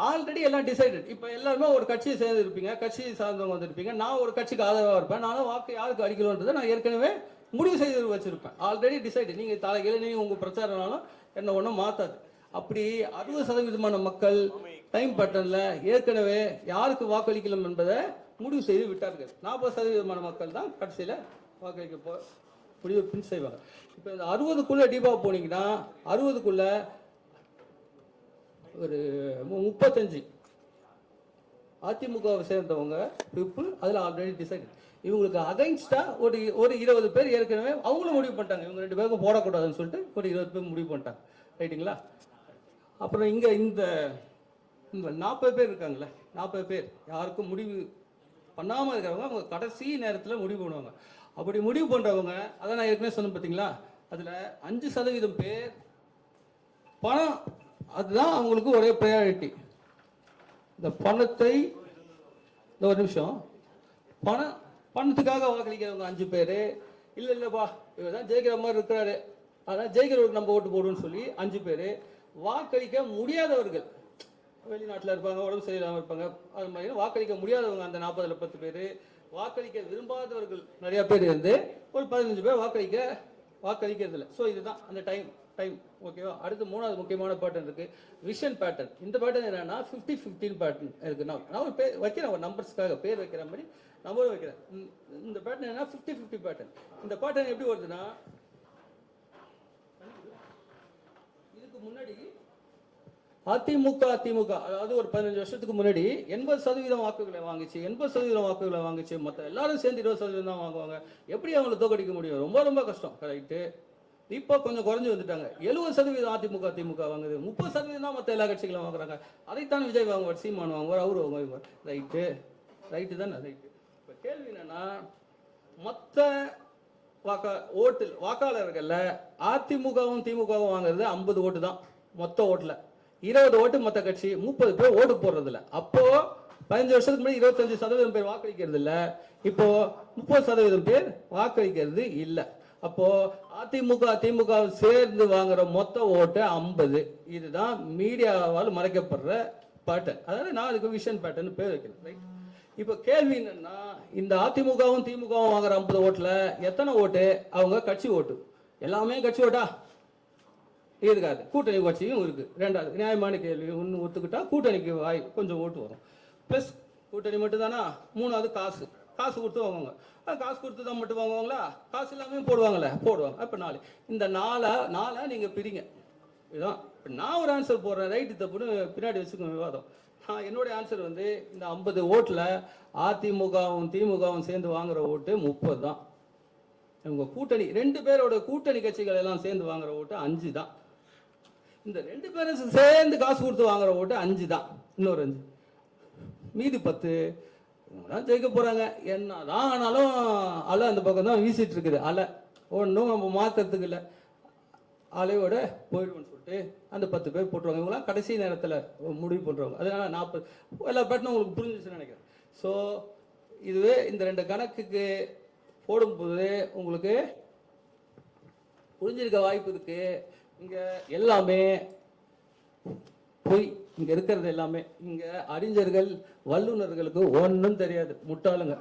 ஆல்ரெடி எல்லாம் டிசைடட். இப்போ எல்லாருமே ஒரு கட்சியை சேர்ந்து இருப்பீங்க, கட்சியை சார்ந்தவங்க வந்துருப்பீங்க. நான் ஒரு கட்சிக்கு ஆதரவாக இருப்பேன். நானும் வாக்கு யாருக்கு அடிக்கணுன்றதை நான் ஏற்கனவே முடிவு செய்து வச்சிருப்பேன். Already decide. நீங்கள் தலைகளை நீங்கள் உங்கள் பிரச்சாரம்னாலும் என்ன ஒன்றும் மாற்றாது. அப்படி 60% மக்கள் டைம் பேட்டர்னில் ஏற்கனவே யாருக்கு வாக்களிக்கலாம் என்பதை முடிவு செய்து விட்டார்கள். 40% மக்கள் தான் கடைசியில் வாக்களிக்க முடிவு பின் செய்வாங்க. இப்போ இந்த 60க்குள்ள டீப்பாக போனீங்கன்னா 60க்குள்ள ஒரு 35 அதிமுகவை சேர்ந்தவங்க பீப்புள் அதில் ஆல்ரெடி டிசைட். இவங்களுக்கு அகைன்ஸ்டா ஒரு 20 பேர் ஏற்கனவே அவங்களும் முடிவு பண்ணிட்டாங்க. இவங்க 2 பேருக்கும் போடக்கூடாதுன்னு சொல்லிட்டு ஒரு 20 பேர் முடிவு பண்ணிட்டாங்க. ரைட்டுங்களா? அப்புறம் இங்கே இந்த 40 பேர் இருக்காங்களே, 40 பேர் யாருக்கும் முடிவு பண்ணாமல் இருக்கிறவங்க அவங்க கடைசி நேரத்தில் முடிவு பண்ணுவாங்க. அப்படி முடிவு பண்ணுறவங்க, அதை நான் ஏற்கனவே சொன்னேன் பார்த்தீங்களா, அதில் 5% பேர் பணம், அதுதான் அவங்களுக்கு ஒரே ப்ரையாரிட்டி. இந்த பணத்தை, இந்த ஒரு நிமிஷம், பணத்துக்காக வாக்களிக்கிறவங்க 5 பேர். இல்லைப்பா இவர் தான் ஜெயிக்கிற மாதிரி இருக்கிறாரு, அதான் ஜெயிக்கிறவருக்கு நம்ம ஓட்டு போடுவோம்னு சொல்லி 5 பேர். வாக்களிக்க முடியாதவர்கள், வெளிநாட்டில் இருப்பாங்க, உடம்பு சரியில்லாமல் இருப்பாங்க, அது மாதிரி வாக்களிக்க முடியாதவங்க அந்த 40ல் 10 பேர். வாக்களிக்க விரும்பாதவர்கள் நிறைய பேர் இருந்து ஒரு 15 பேர் வாக்களிக்கிறது இல்லை. ஸோ இதுதான் அந்த டைம். ஓகேவா? அடுத்து 3வது முக்கியமான பேட்டர்ன் இருக்கு, விஷன் பேட்டர்ன். இந்த பேட்டர்ன் என்னன்னா 50-15 பேட்டர்ன் இருக்கு. நான் பேர் வைக்கிறேன், ஒரு நம்பர்ஸ்க்காக பேர் வைக்கிற மாதிரி நம்பரும் வைக்கிறேன். இந்த பேட்டர்ன் என்ன 50-50 பேட்டர்ன். இந்த பேட்டர்ன் எப்படி வருதுன்னா, இதுக்கு முன்னாடி அதிமுக அதாவது ஒரு 15 வருஷத்துக்கு முன்னாடி 80% வாக்குகளை வாங்கிச்சு, 80% வாக்குகளை வாங்கிச்சு. மற்ற எல்லாரும் சேர்ந்து 20% தான் வாங்குவாங்க. எப்படி அவங்களை தோக்கடிக்க முடியும்? ரொம்ப ரொம்ப கஷ்டம். ரைட்டு. இப்போ கொஞ்சம் குறைஞ்சு வந்துட்டாங்க. 70% அதிமுக வாங்குது, 30% தான் மற்ற எல்லா கட்சிகளும் வாங்குறாங்க. அதைத்தான் விஜய் வாங்குவார், சீமான் வாங்குவார், அவரு வாங்குவார். ரைட்டு தானே? ரைட்டு. இப்போ கேள்வி என்னன்னா, மற்ற வாக்காளர்கள்ல அதிமுகவும் திமுகவும் வாங்குறது 50 ஓட்டு தான் மொத்த ஓட்டுல. 20 ஓட்டு மற்ற கட்சி, 30 பேர் ஓட்டு போடுறது இல்லை. அப்போ 15 வருஷத்துக்கு முன்னாடி 25% பேர் வாக்களிக்கிறது இல்லை, இப்போ 30% பேர் வாக்களிக்கிறது இல்லை. அப்போ அதிமுக சேர்ந்து வாங்குற மொத்த ஓட்டு 50. இதுதான் மீடியாவால் மறைக்கப்படுற பேட்டர்ன். அதாவது நான் அதுக்கு விஷன் பேட்டர்ன் பேர் வைக்கிறேன். ரைட். இப்போ கேள்வி என்னன்னா, இந்த அதிமுகவும் திமுகவும் வாங்குற 50 ஓட்டுல எத்தனை ஓட்டு அவங்க கட்சி ஓட்டு? எல்லாமே கட்சி ஓட்டா இருக்காது, கூட்டணி கட்சியும் இருக்கு. 2வது நியாயமான கேள்வி. ஒன்று ஒத்துக்கிட்டா கூட்டணிக்கு கொஞ்சம் ஓட்டு வரும், ப்ளஸ் கூட்டணி மட்டும் தானா. 3வது காசு கொடுத்து வாங்குவாங்க. காசு கொடுத்து தான் மட்டும் வாங்குவாங்களா? காசு இல்லாமல் போடுவாங்களே, போடுவாங்க. அப்போ 4. இந்த 4 நீங்கள் பிரிங்க. இதுதான் இப்போ நான் ஒரு ஆன்சர் போடுறேன். ரைட்டு தப்புன்னு பின்னாடி வச்சுக்கோங்க விவாதம். என்னுடைய ஆன்சர் வந்து இந்த 50 ஓட்டில் அதிமுகவும் திமுகவும் சேர்ந்து வாங்குற ஓட்டு 30 தான். இவங்க கூட்டணி 2 பேரோட கூட்டணி கட்சிகள் எல்லாம் சேர்ந்து வாங்குற ஓட்டு 5 தான். இந்த 2 பேரும் சேர்ந்து காசு கொடுத்து வாங்குற ஓட்டு 5 தான். இன்னொரு 5, மீதி 10 ஜெயிக்க போறாங்க. என்னதான் ஆனாலும் அலை அந்த பக்கம் தான் வீசிட்டு இருக்குது. அலை ஒன்றும் நம்ம மாத்துறதுக்கு இல்லை, அலையோட போயிடுவோம்னு சொல்லிட்டு அந்த 10 பேர் போட்டுருவாங்க. இவங்களாம் கடைசி நேரத்தில் முடிவு பண்ணுறவங்க. அதனால 40 எல்லா பேட்டனும் உங்களுக்கு புரிஞ்சிச்சுன்னு நினைக்கிறேன். ஸோ இதுவே இந்த 2 கணக்குக்கு போடும்போது உங்களுக்கு புரிஞ்சிருக்க வாய்ப்பு இருக்கு. இங்க எல்லாமே பொய். இங்க இருக்கிறது எல்லாமே, இங்க அறிஞர்கள் வல்லுநர்களுக்கு ஒன்றும் தெரியாது, முட்டாளுங்க.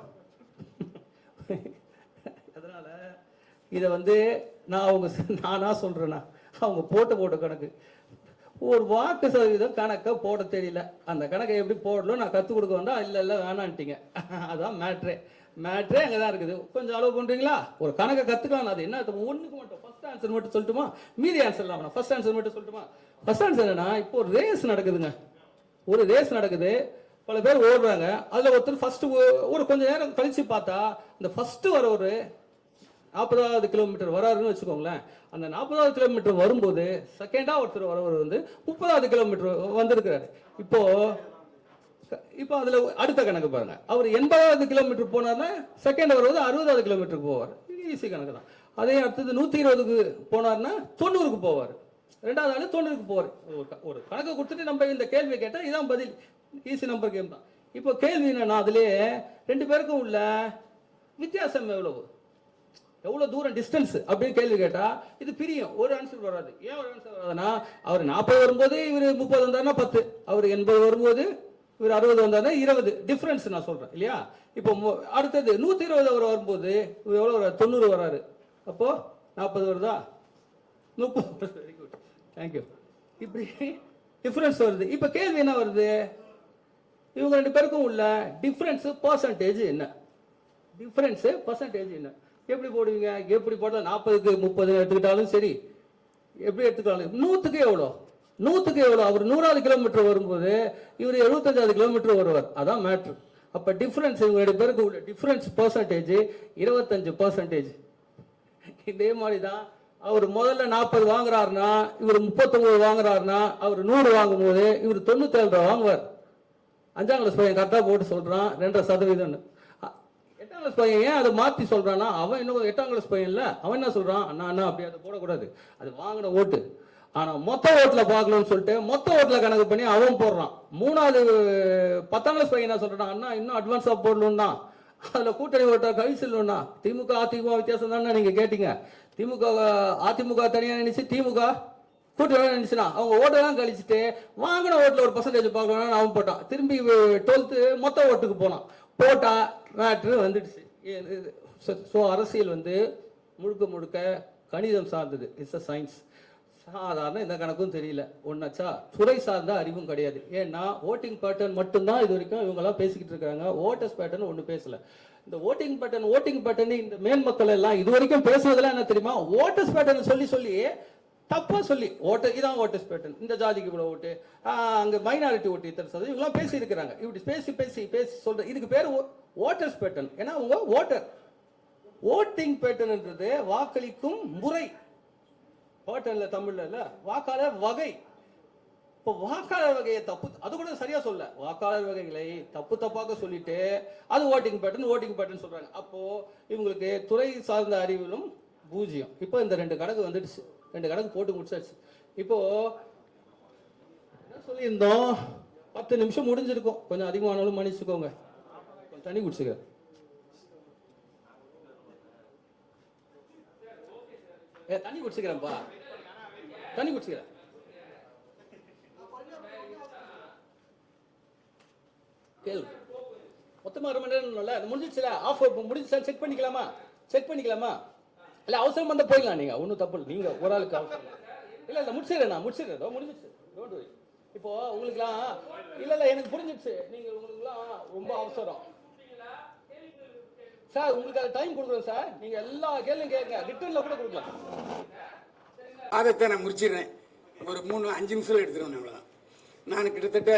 அதனால இதை வந்து நானா சொல்றேன்னா, அவங்க போட்ட கணக்கு ஒரு வாக்கு சதவீதம் கணக்கை போட தெரியல. அந்த கணக்கை எப்படி போடணும் நான் கற்றுக் கொடுக்க வந்தா இல்லை வேணான்ட்டீங்க. அதான் மேட்ரே அங்கே தான் இருக்குது. கொஞ்சம் அளவு பண்ணுறீங்களா? ஒரு கணக்கை கற்றுக்கலாம். அது என்ன ஒன்றுக்கு மட்டும் ஃபர்ஸ்ட் ஆன்சர் மட்டும் சொல்லட்டுமா? மீதி ஆன்சர் இல்லாமல் ஃபர்ஸ்ட் ஆன்சர் மட்டும் சொல்லட்டுமா? ஃபர்ஸ்ட் ஆன்சர் என்னன்னா, இப்போ ஒரு ரேஸ் நடக்குதுங்க. ஒரு ரேஸ் நடக்குது, பல பேர் ஓடுறாங்க. அதில் ஒருத்தர் ஃபர்ஸ்ட் ஒரு கொஞ்சம் நேரம் கழிச்சு பார்த்தா அந்த ஃபர்ஸ்ட் வர ஒரு 40வது கிலோமீட்டர் வராருன்னு வச்சுக்கோங்களேன். அந்த 40வது கிலோமீட்டர் வரும்போது செகண்டா ஒருத்தர் வரவர் வந்து 30வது கிலோமீட்டர் வந்திருக்கிறாரு. இப்போ அதுல அடுத்த கணக்கு பாருங்க. அவர் 80வது கிலோமீட்டர் போனார்னா செகண்ட் வருவது 60வது கிலோமீட்டருக்கு போவார். ஈஸி கணக்கு தான். அதே அடுத்தது 120க்கு போனார்னா 90க்கு போவார். ரெண்டாவது ஆளு 90க்கு போவார். ஒரு கணக்கு கொடுத்துட்டு நம்ம இந்த கேள்வி கேட்டால் இதான் பதில். ஈஸி நம்பர் கேம் தான். இப்போ கேள்வி என்னன்னா, அதுலேயே ரெண்டு பேருக்கும் உள்ள வித்தியாசம் எவ்வளவு தூரம் டிஸ்டன்ஸ் அப்படின்னு கேள்வி கேட்டா இது பிரியும். ஒரு ஆன்சர் வராது. ஏன் ஒரு ஆன்சர் வராதுன்னா, அவர் 40 வரும்போது இவர் 30 வந்தாருன்னா 10, அவர் 80 வரும்போது இவர் 60 வந்தாருன்னா 20 டிஃபரன்ஸ் நான் சொல்றேன் இல்லையா? இப்போ அடுத்தது 120 அவர் வரும்போது இவர் எவ்வளவு வராது? 90 வராரு. அப்போ 40 வருதா? 30. Very good, thank you. இப்படி டிஃபரன்ஸ் வருது. இப்போ கேள்வி என்ன வருது? இவங்க ரெண்டு பேருக்கும் உள்ள டிஃபரன்ஸ் பர்சன்டேஜ் என்ன? டிஃபரன்ஸ் பர்சன்டேஜ் என்ன? எப்படி போடுவீங்க? எப்படி போட்டாலும் 40க்கு 30 எடுத்துக்கிட்டாலும் சரி, எப்படி எடுத்துக்கிட்டாலும் 100க்கு எவ்வளோ? 100க்கு எவ்வளோ? அவர் 100வது கிலோமீட்டர் வரும்போது இவர் 75வது கிலோமீட்டர் வருவார். அதான் மேட்ரு. அப்போ டிஃபரன்ஸ் இவங்க ரெண்டு பேருக்கு உள்ள டிஃபரன்ஸ் பர்சன்டேஜ் 25%. இதே மாதிரி தான் அவர் முதல்ல 40 வாங்குறாருன்னா இவர் 39 வாங்குறாருன்னா அவர் 100 வாங்கும் போது இவர் 97 ரூபா வாங்குவார். 5ஆம் கிளாஸ் பையன் கரெக்டாக போட்டு சொல்றான் 2.5%. 8ஆம் கிளாஸ் பையன் ஏன் அதை மாற்றி சொல்றான்னா, அவன் இன்னும் 8ஆம் கிளாஸ் பையன் இல்லை, அவன் என்ன சொல்றான், அண்ணா அப்படி அதை போடக்கூடாது, அது வாங்கின ஓட்டு. ஆனா மொத்த ஓட்டுல பார்க்கணும்னு சொல்லிட்டு மொத்த ஓட்டுல கணக்கு பண்ணி அவன் போடுறான். 3வது 10ஆம் கிளாஸ் பையன் என்ன சொல்றான், அண்ணா இன்னும் அட்வான்ஸா போடணும்னா அதுல கூட்டணி ஓட்டா கழிச்சிடணும்னா திமுக அதிமுக வித்தியாசம் தானே நீங்க கேட்டீங்க. திமுக அதிமுக தனியா நினைச்சு திமுக கூட்டணி நினைச்சுனா அவங்க ஓட்டெல்லாம் கழிச்சுட்டு வாங்கின ஓட்டுல ஒரு பர்சன்டேஜ் பார்க்கணும்னு அவன் போட்டான். திரும்பி 12th மொத்த ஓட்டுக்கு போனான். போட்டா மேட்ரு வந்துடுச்சு. ஸோ அரசியல் வந்து முழுக்க முழுக்க கணிதம் சார்ந்தது. It's a science. சாதாரண இந்த கணக்கும் தெரியல ஒன்னாச்சா. துறை சார்ந்த அறிவும் கிடையாது. ஏன்னா ஓட்டிங் பேட்டர்ன் மட்டும்தான் இது வரைக்கும் இவங்கெல்லாம் பேசிக்கிட்டு இருக்காங்க. ஓட்டர்ஸ் பேட்டர்ன் ஒன்று பேசல. இந்த ஓட்டிங் பேட்டர்ன் இந்த மேல் மக்கள் எல்லாம் இது வரைக்கும் பேசுறதுலாம் என்ன தெரியுமா? ஓட்டர்ஸ் பேட்டர்ன் சொல்லி தப்பா சொல்லி இதான் ஓட்டர்ஸ் பேட்டர்ன், இந்த ஜாதிக்கு இவ்வளவு ஓட்டு, அங்க மைனாரிட்டி ஓட்டு இத்தனை சதவீதம், இவங்களாம் பேசி இருக்கிறாங்க. இப்படி பேசி சொல்ற இதுக்கு பேர் ஓட்டர்ஸ் பேட்டர்ன். ஏன்னா உங்க ஓட்டிங் பேட்டர்ன்ன்றது வாக்களிக்கும் முறை. பேட்டர்ன்ல தமிழ்ல இல்ல, வாக்காளர் வகை. இப்போ வாக்காளர் வகையை தப்பு, அது கூட சரியா சொல்ல, வாக்காளர் வகைகளை தப்பாக சொல்லிட்டு அது ஓட்டிங் பேட்டர்ன் சொல்றாங்க. அப்போ இவங்களுக்கு துறை சார்ந்த அறிவிலும் 0. இப்போ இந்த 2 கணக்கு வந்துடுச்சு. 2 கணக்கு போட்டு முடிச்சாச்சு. இப்போ என்ன சொல்லியிருந்தோம், 10 நிமிஷம் முடிஞ்சிருக்கும். கொஞ்சம் அதிகமானாலும் மன்னிச்சுக்கோங்க. கொஞ்சம் தண்ணி குடிச்சுக்க. தண்ணி குடிச்சுக்கிறேன்ப்பா, தண்ணி குடிச்சுக்கிறேன். கேள்வி மொத்தமாக 1 மணி நேரம் அது முடிஞ்சிச்சுல. ஆஃப் முடிஞ்சிச்சா செக் பண்ணிக்கலாமா? இல்லை அவசரம் வந்தால் போயிடலாம். நீங்கள் ஒன்றும் தப்பு இல்லை. நீங்கள் ஒரு ஆளுக்கு அவசரம் இல்லை முடிச்சிடுறேன். முடிஞ்சிச்சு. Don't worry. இப்போ உங்களுக்குலாம் இல்லை எனக்கு புரிஞ்சிடுச்சு. நீங்கள் உங்களுக்குலாம் ரொம்ப அவசரம் சார். உங்களுக்கு அது டைம் கொடுக்குறோம் சார். நீங்கள் எல்லா கேள்வியும் கேட்க ரிட்டர்னில் கூட கொடுக்கலாம். அதை நான் முடிச்சிடுறேன். ஒரு 3-5 நிமிஷம் எடுத்துருவேன். அவ்வளோதான். நான் கிட்டத்தட்ட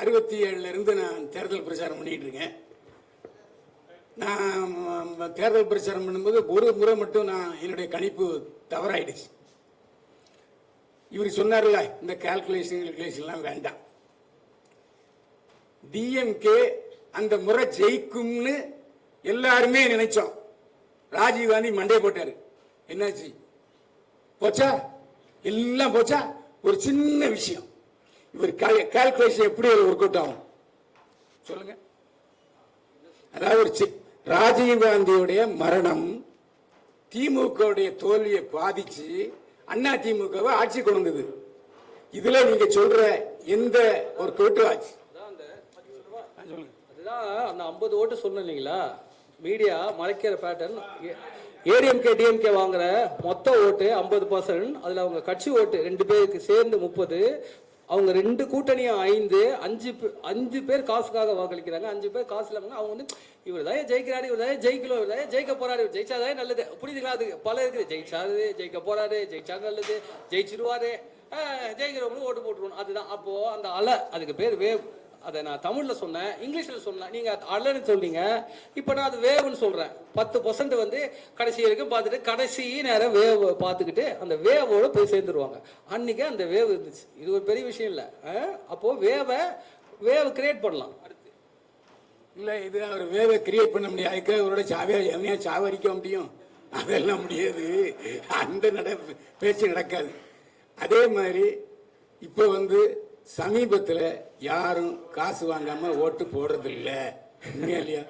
67 நான் தேர்தல் பிரச்சாரம் பண்ணிட்டு இருக்கேன். நான் தேர்தல் பிரச்சாரம் பண்ணும்போது ஒரு முறை மட்டும் என்னுடைய கணிப்பு தவறாயிடுச்சு. இவர் சொன்னார்ல, இந்த கால்குலேஷன்லாம் வேண்டாம். டிஎம்கே அந்த முறை ஜெயிக்கும்னு எல்லாருமே நினைச்சோம். ராஜீவ் காந்தி மண்டே போட்டாரு. என்னாச்சு? போச்சா? எல்லாம் போச்சா? ஒரு சின்ன விஷயம். இவர் கால்குலேஷன் எப்படி ஒர்க் அவுட் ஆகும் சொல்லுங்க. அதாவது ராஜீவ் காந்தியுடைய மரணம் திமுகவுடைய தோல்வியை பாதிச்சு அண்ணா திமுகவை ஆட்சி கொண்டு வந்தது. இதுல நீங்க சொல்ற எந்த ஒரு கோட்டு ஆச்சு? அதுதான் அந்த 50 ஓட்டு சொன்னீங்களா? மீடியா மறைக்கிற பேட்டர்ன் ஏடிஎம்கே டிஎம்கே வாங்குற மொத்த ஓட்டு 50%, அதுல அவங்க கட்சி ஓட்டு 2 பேருக்கு சேர்ந்து 30, அவங்க 2 கூட்டணியும் 5, 5 பேர் காசுக்காக வாக்களிக்கிறாங்க, 5 பேர் காசு இல்லாம அவங்க வந்து இவர் தான் ஜெயிக்கிறாரு, இவர் தான் ஜெயிக்கல, இவர் தான் ஜெயிக்க போறாரு, ஜெயிச்சாதே நல்லது, புரியுதுங்களா? அது பல இருக்குது, ஜெயிச்சாரு ஜெயிக்க போறாரு, ஜெயிச்சா நல்லது, ஜெயிச்சிருவாரு, ஜெயிக்கிறவங்களும் ஓட்டு போட்டுருவோம். அதுதான் அப்போ அந்த அலை, அதுக்கு பேர் வேவ். அதை நான் தமிழில் சொன்னேன், இங்கிலீஷில் சொன்னேன், நீங்கள் அலைன்னு சொன்னீங்க. இப்போ நான் அது வேவ்னு சொல்கிறேன். 10% வந்து கடைசி வரைக்கும் பார்த்துட்டு கடைசி நேரம் வேவ் பார்த்துக்கிட்டு அந்த வேவோடு போய் சேர்ந்துருவாங்க. அன்றைக்கி அந்த வேவ் இருந்துச்சு. இது ஒரு பெரிய விஷயம் இல்லை. அப்போது வேவை கிரியேட் பண்ணலாம். அடுத்து இல்லை, இது அவர் வேவை கிரியேட் பண்ண முடியாது. அதுக்கு அவரோட எவனையா சாவரிக்க முடியும்? அதெல்லாம் முடியாது. அந்த பேச்சு நடக்காது. அதே மாதிரி இப்போ வந்து சமீபத்தில் யாரும் காசு வாங்காம ஓட்டு போடுறது இல்லை, இல்லையா?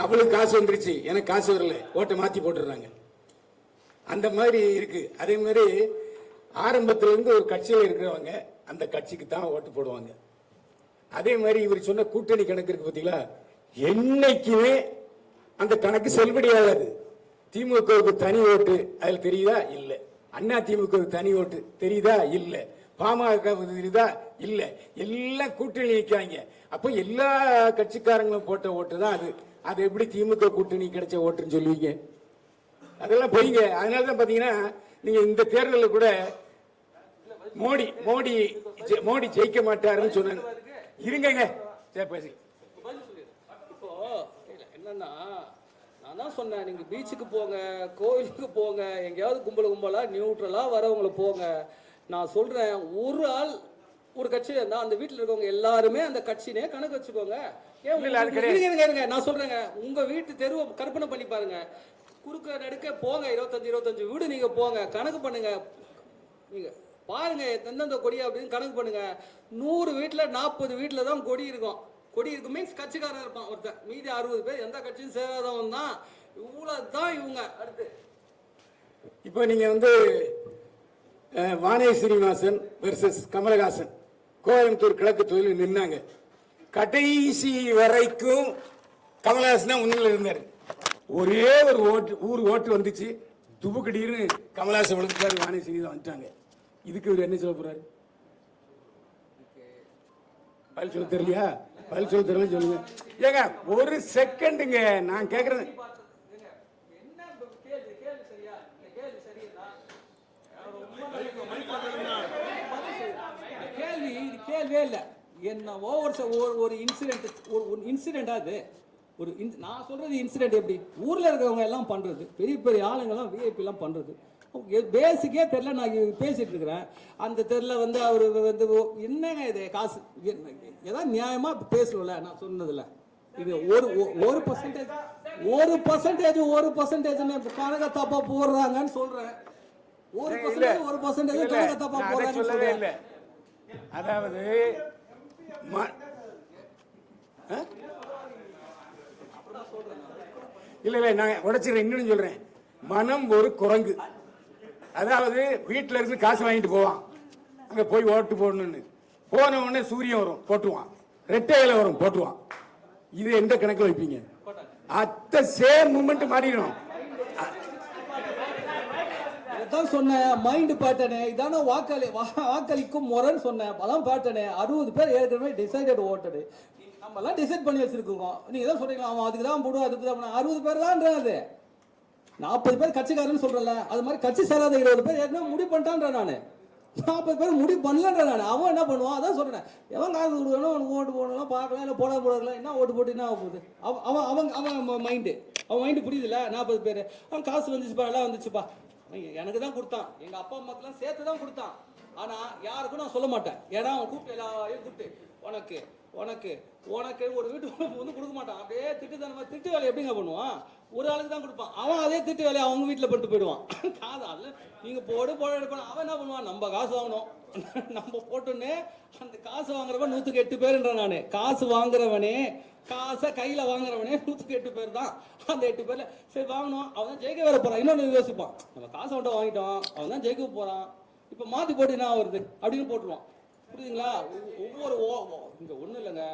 அவளுக்கு காசு வந்துருச்சு, எனக்கு காசு வரல, ஓட்டை மாற்றி போட்டுடுறாங்க. அந்த மாதிரி இருக்கு. அதே மாதிரி ஆரம்பத்திலேருந்து ஒரு கட்சியில் இருக்கிறவங்க அந்த கட்சிக்கு தான் ஓட்டு போடுவாங்க. அதே மாதிரி இவர் சொன்ன கூட்டணி கணக்கு இருக்கு பார்த்தீங்களா, என்னைக்குமே அந்த கணக்கு செல்லுபடியாகாது. திமுகவுக்கு தனி ஓட்டு அதில் தெரியுதா? இல்லை. அண்ணா திமுகவுக்கு தனி ஓட்டு தெரியுதா? இல்லை. பாமக தெரியுதா? இல்லை. எல்லாம் கூட்டணி நிற்காங்க. அப்போ எல்லா கட்சிக்காரங்களும் போட்ட ஓட்டு தான் அது. அது எப்படி திமுக கூட்டணி கிடைச்ச ஓட்டுன்னு சொல்லுவீங்க? அதெல்லாம் போய்ங்க. அதனால தான் பார்த்தீங்கன்னா நீங்கள் இந்த தேர்தலில் கூட மோடி ஜெயிக்க மாட்டாருன்னு சொன்னாங்க. இருங்க, சரி பேசி. இப்போ என்னன்னா, நான் தான் சொன்னேன், நீங்கள் பீச்சுக்கு போங்க, கோயிலுக்கு போங்க, எங்கேயாவது கும்பலாக நியூட்ரலாக வரவங்களை போங்க. நான் சொல்கிறேன், ஒரு ஆள் ஒரு கட்சி இருந்தால் அந்த வீட்டில் இருக்கவங்க எல்லாருமே அந்த கட்சினே கணக்கு வச்சுக்கோங்க. ஏன் நான் சொல்கிறேங்க, உங்கள் வீட்டு தெருவை கற்பனை பண்ணி பாருங்க. குறுக்க நடுக்க போங்க, 25 வீடு நீங்கள் போங்க, கணக்கு பண்ணுங்க. நீங்கள் பாருங்க எந்தெந்த கொடி அப்படின்னு கணக்கு பண்ணுங்க. 100 வீட்டில் 40 வீட்டில் தான் கொடி இருக்கும். கொடி இருக்கும் மீன்ஸ் கட்சிக்காரன் இருப்பான் ஒருத்தன், மீதி 60 பேர் எந்த கட்சியும் சேராதவன் தான். இவ்வளோ தான் இவங்க. அடுத்து இப்போ நீங்கள் வந்து வானே சீனிவாசன் வெர்சஸ் கமலஹாசன் கோயம்புத்தூர் கிழக்கு தொகுதியில் நின்னாங்க. கடைசி வரைக்கும் கமலஹாசன் தான் முன்னில் இருந்தார். ஒரே ஒரு ஓட்டு வந்துச்சு, துபுக்கடின்னு கமலஹாசன் விழுந்துட்டாரு, வானே சீனிவாசன் வந்துட்டாங்க. இதுக்கு இவர் என்ன சொல்ல போறாரு? பதில் சொல்ல தெரியலையா? பதில் சொல்ல தெரியல சொல்லுங்க. ஏங்க ஒரு செகண்டுங்க, நான் கேட்கறேன். கேள்வியே இல்லை. என்னவோ ஒரு இன்சிடென்ட் அது. நான் சொல்றது இன்சிடென்ட் எப்படி ஊர்ல இருக்கிறவங்க எல்லாம் பண்றது, பெரிய பெரிய ஆளுங்கெல்லாம் விஐபி எல்லாம் பண்றது. பேசிக்கே தெரியல. நான் பேசிட்டு இருக்கிறேன். அந்த தெரியல வந்து அவரு வந்து என்னங்க இது காசு ஏதாவது நியாயமா பேசல. நான் சொன்னதுல இது ஒரு பர்சன்டேஜ் கணக்க தப்பா போடுறாங்கன்னு சொல்றேன். ஒரு பர்சன்டேஜ் கணக்க தப்பா போடுறாங்கன்னு சொல்றேன். அதாவது இல்ல நான் உடைச்சிக்கிறேன். இன்னொன்னு சொல்றேன், மனம் ஒரு குரங்கு. அதாவது வீட்டில இருந்து காசு வாங்கிட்டு போவான், அங்க போய் ஓட்டு போடணும்னு போன உடனே சூரியன் வரும் போட்டுவான், ரெட்டையில வரும் போட்டுவான். இது எந்த கணக்கில் வைப்பீங்க? அத்த சேம் மூமெண்ட் மாறிடும். அதான் சொன்னேன், மைண்ட் பேட்டர்னு இதான வாக்களிக்கும் முறைன்னு சொன்னேன். அதான் பேட்டர்னு. 60 பேர் ஏற்கனவே டிசைடட் ஓட்டடு. நம்ம எல்லாம் டிசைட் பண்ணி வச்சிருக்கோம். நீங்க தான் சொல்றீங்களா அவன் அதுக்கு தான் போடுவோம், அதுக்கு தான். 60 பேர் தான்ன்றது. 40 பேர் கட்சிக்காரன்னு சொல்றல, அது மாதிரி கட்சி சேராத 20 பேர் ஏற்கனவே முடிவு பண்ணிட்டான்ற. நானு 40 பேர் முடிவு பண்ணலன்ற. நான் அவன் என்ன பண்ணுவான் அதான் சொல்றேன். எவன் காசு கொடுக்கணும், அவனுக்கு ஓட்டு போடணும் பார்க்கலாம், இல்லை போடலாம், என்ன ஓட்டு போட்டு என்ன ஆக போகுது? அவன் மைண்டு புரியுதுல்ல. 40 பேர் அவன் காசு வந்துச்சுப்பா, எல்லாம் வந்துச்சுப்பா, எனக்கு தான் கொடுத்தான், எங்க அப்பா அம்மாக்கெல்லாம் சேர்த்து தான் கொடுத்தான். ஆனா யாருக்கும் நான் சொல்ல மாட்டேன். ஏன்னா அவன் கூப்பிட்டு எல்லாரையும் கூப்பிட்டு உனக்கு உனக்கு உனக்கு ஒரு வீட்டுக்கு வந்து கொடுக்க மாட்டான். அப்படியே திட்டு வேலை எப்படிங்க பண்ணுவான்? ஒரு ஆளுக்கு தான் கொடுப்பான். அவன் அதே திட்டு வேலையை அவங்க வீட்டில் பண்ணிட்டு போயிடுவான். காசு அல்ல நீங்க போட எடுக்கணும். அவன் என்ன பண்ணுவான்? நம்ம காசு வாங்கணும், நம்ம போட்டுன்னு அந்த காசு வாங்குறவன் 108 பேருன்ற. நானு காசு வாங்குறவனே, காசை கையில வாங்குறவனே 108 பேர் தான். அந்த 8 பேர்ல சரி வாங்கணும், அவன் தான் ஜெயிக்க வேற போறான். இன்னொன்னு யோசிப்பான், நம்ம காசை மட்டும் வாங்கிட்டோம், அவன் தான் ஜெயிக்க போறான், இப்ப மாத்தி போட்டு என்ன வருது அப்படின்னு போட்டுருவான். புரியுதுங்களா? ஒவ்வொரு இங்க ஒண்ணு இல்லைங்க,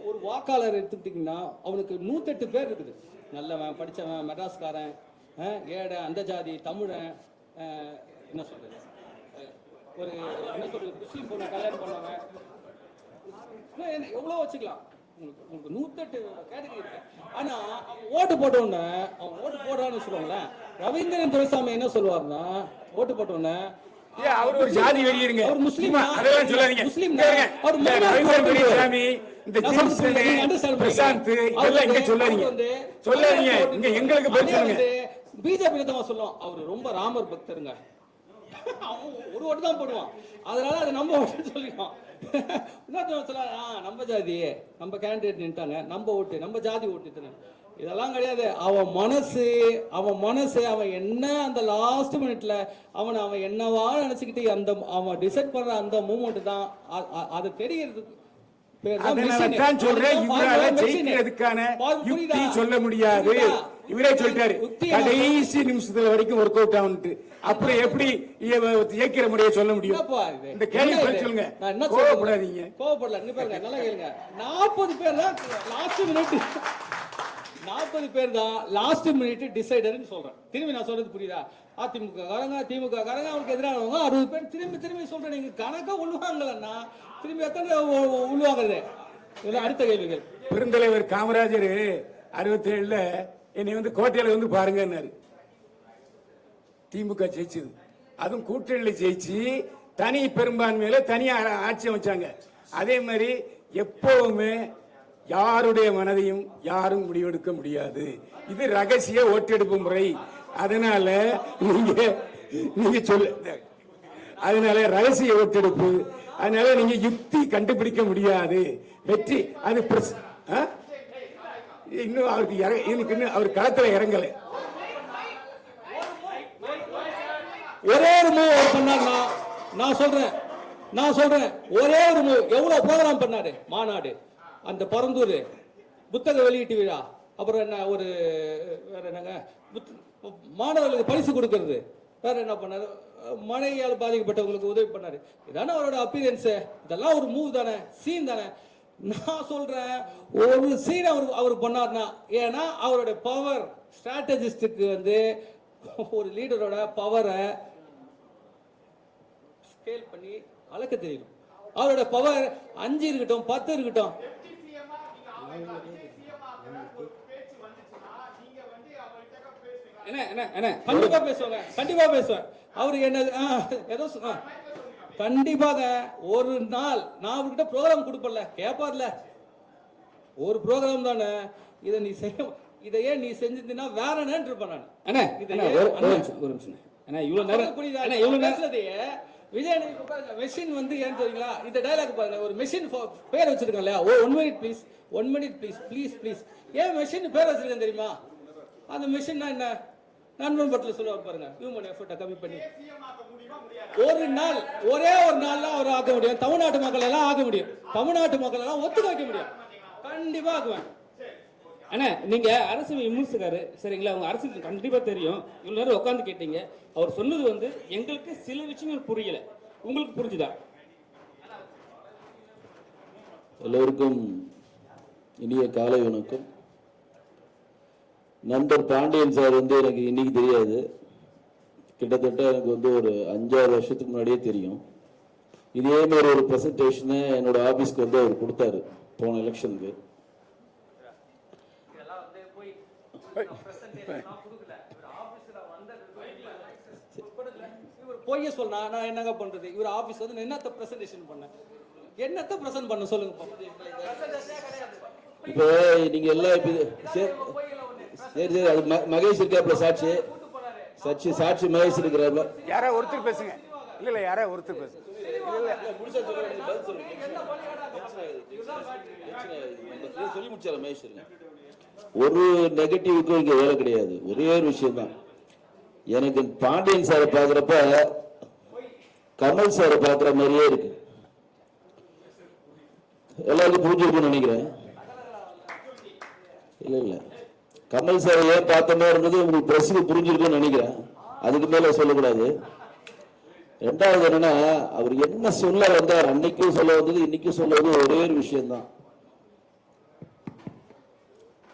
ஒரு வாக்காளர் எடுத்துக்கிட்டீங்கன்னா அவனுக்கு 108 பேர் இருக்குது. நல்லவன், படிச்சவன், மெட்ராஸ்காரன், ஏடை, அந்த ஜாதி, தமிழன், என்ன சொல்றது, ஒரு என்ன சொல்றது, முஸ்லீம் பொண்ணை கல்யாணம் பண்ணவங்க, எவ்வளோ வச்சுக்கலாம். உங்களுக்கு 108 கேட்டகரி இருக்கு. ஆனா அவன் ஓட்டு போட்ட உடனே, அவன் ஓட்டு போடுறான்னு சொல்லுவாங்களேன், ரவீந்திரன் துரைசாமி என்ன சொல்லுவாருன்னா, ஓட்டு போட்ட உடனே அவர் ஒரு ஜாதி வெறியருங்க. அவர் முஸ்லீம், அதெல்லாம் சொல்லாதீங்க. முஸ்லீம் அவர் ரவீந்திரன் துரைசாமி, இந்த பிரசாந்த் இதெல்லாம் இங்க சொல்லாதீங்க. இங்க எங்களுக்கு பதில் சொல்லுங்க. பிஜேபி தான் சொல்லுவோம், அவர் ரொம்ப ராமர் பக்தருங்க, அவன் ஒரு ஓட்டு தான் போடுவான், அதனால அது நம்ம ஓட்டு சொல்லிடுவான். இன்னொருத்தர் சொல்ல, நம்ம ஜாதி, நம்ம கேண்டிடேட் நின்ட்டாங்க, நம்ம ஓட்டு, நம்ம ஜாதி ஓட்டு, இதெல்லாம் கிடையாது. அவன் மனசு அவன் என்ன அந்த லாஸ்ட் மினிட்ல அவன் என்னவா நினைச்சுக்கிட்டு அந்த அவன் டிசைட் பண்ற அந்த மூமெண்ட் தான் அது தெரிகிறது. சொல்ல முடியாது. இவரே சொல்லிட்டாரு கடைசி நிமிஷத்துல வரைக்கும் ஒர்க் அவுட் ஆகுது. அப்புறம் எப்படி இயக்கிற முறையை சொல்ல முடியும்? இந்த கேள்வி சொல்லுங்க. கோவப்படாதீங்க. கோவப்படல. பாருங்க, நல்லா கேளுங்க. 40 பேர் தான் லாஸ்ட் மினிட், 40 பேர் தான் லாஸ்ட் மினிட் டிசைடர்னு சொல்றேன். திரும்பி நான் சொல்றது புரியுதா? அதிமுக காரங்க, திமுக காரங்க, அவங்களுக்கு எதிரானவங்க 60 பேர். திரும்பி சொல்றேன், நீங்க கணக்கா உள்வாங்கலன்னா திரும்பி எத்தனை உள்வாங்குறது? அடுத்த கேள்விகள். பெருந்தலைவர் காமராஜர் 67ல என்னை கோட்டையில பாருங்கன்னாரு. திமுக ஜெயிச்சது, அதுவும் கூட்டணியில ஜெயிச்சு தனி பெரும்பான்மையில தனியா ஆட்சி அமைச்சாங்க. அதே மாதிரி எப்பவுமே யாருடைய மனதையும் யாரும் முடிவெடுக்க முடியாது. இது ரகசிய ஓட்டெடுப்பு முறை. அதனால நீங்க சொல்ல, அதனால ரகசிய ஓட்டெடுப்பு, அதனால நீங்க யுக்தி கண்டுபிடிக்க முடியாது. வெற்றி அது இன்னும் அவருக்கு அவர் களத்துல இறங்கல. ஒரே ஒரு மூவ் பண்ணாருன்னா நான் சொல்றேன் ஒரே ஒரு மூவ். எவ்வளவு ப்ரோகிராம் பண்ணாரு? மாநாடு, அந்த பரந்தூர் புத்தக வெளியீட்டு விழா, அப்புறம் என்ன ஒரு வேற என்னங்க மாணவர்களுக்கு பரிசு கொடுக்கறது, வேற என்ன பண்ணாரு? மழையால் பாதிக்கப்பட்டவங்களுக்கு உதவி பண்ணாரு. இதானே அவரோட அப்பியரன்ஸ். இதெல்லாம் ஒரு மூவ் தானே, சீன் தானே. நான் சொல்றேன் ஒரு சீன் அவர் பண்ணார்னா, ஏன்னா அவருடைய பவர் ஸ்ட்ராட்டஜிஸ்டுக்கு ஒரு லீடரோட பவரை ஸ்கேல் பண்ணி அளக்க தெரியும். அவரோட பவர் 5 இருக்கட்டும் 10 இருக்கட்டும். கண்டிப்பா பேசுவேன். அவருக்கு என்ன ஏதோ கண்டிப்பாக ஒரு நாள் நான் அவர்கிட்ட ப்ரோக்ராம் கொடுப்பல, கேட்பார்ல, ஒரு ப்ரோக்ராம் தானே, இதை நீ செய்ய, இதையே நீ செஞ்சிருந்தீங்கன்னா வேற என்னன்னு இருப்பேன் நான். ஒரு நிமிஷம். இவ்வளவு நேரம் புரியுதா? இவ்வளவு நேரத்திலேயே விஜய் மெஷின் ஏன் தெரியுங்களா? இந்த டைலாக் பாருங்க, ஒரு மெஷின் பேர் வச்சிருக்கோம் இல்லையா? 1 மினிட் ப்ளீஸ், 1 மினிட் ப்ளீஸ். ஏன் மெஷின் பேர் வச்சிருக்கேன் தெரியுமா? அந்த மெஷின்னா என்ன? நண்பன் பட்டில் சொல்லுவாங்க பாருங்க, ஹியூமன் எஃபர்ட்டை கம்மி பண்ணி ஒரு நாள், ஒரே ஒரு நாள்ல அவர் ஆக்க முடியும். தமிழ்நாட்டு மக்கள் எல்லாம் ஆக்க முடியும். தமிழ்நாட்டு மக்கள் எல்லாம் ஒத்துக்க வைக்க முடியும். கண்டிப்பா ஆக்குவேன். அண்ணா, நீங்க அரசு விமர்சகர் சரிங்களா? உங்க அரசு கண்டிப்பா தெரியும். இவ்வளவு நேரம் உட்காந்து கேட்டீங்க. அவர் சொன்னது எங்களுக்கு சில விஷயங்கள் புரியல, உங்களுக்கு புரிஞ்சுதா? எல்லோருக்கும் இனிய காலை வணக்கம். நண்பர் பாண்டியன் சார் எனக்கு இன்னைக்கு தெரியாது, கிட்டத்தட்ட எனக்கு ஒரு 5-6 வருஷத்துக்கு முன்னாடியே தெரியும். இதே மாதிரி ஒரு ப்ரெசன்டேஷனை என்னோட ஆபீஸ்க்கு அவர் கொடுத்தாரு போன எலெக்ஷனுக்கு. பொய்ய சொன்னா நான் என்னங்க பண்றது? இவர் ஆபீஸ் என்னத்த பிரசன்டேஷன் பண்ண, என்னத்த பிரசன்ட் பண்ண சொல்லுங்க. இப்போ நீங்க எல்லாம் சரி அது மகேஷ் இருக்காப்ல, சாட்சி மகேஷ் இருக்கிறாப்ல. யாரா ஒருத்தர் பேசுங்க. இல்ல யாரா ஒருத்தர் பேசுங்க. சொல்லி முடிச்சால மகேஷ் இருங்க. ஒரு நெகட்டிவுக்கும் இங்க வேலை கிடையாது. ஒரே ஒரு விஷயம் தான், எனக்கு பாண்டியன் சாரை பாக்குறப்ப கமல் சாரை பாக்குற மாதிரியே இருக்கு. எல்லாருக்கும் புரிஞ்சிருக்கும்னு நினைக்கிறேன். இல்ல கமல் சார் ஏன் பார்த்த மாதிரி இருந்தது உங்களுக்கு பிரஸுக்கு புரிஞ்சிருக்கும்னு நினைக்கிறேன். அதுக்கு மேல சொல்லக்கூடாது. 2வது என்னன்னா, அவர் என்ன சொல்ல வந்தார், அன்னைக்கும் சொல்ல வந்தது இன்னைக்கும் சொல்ல வந்தது ஒரே ஒரு விஷயம்தான்.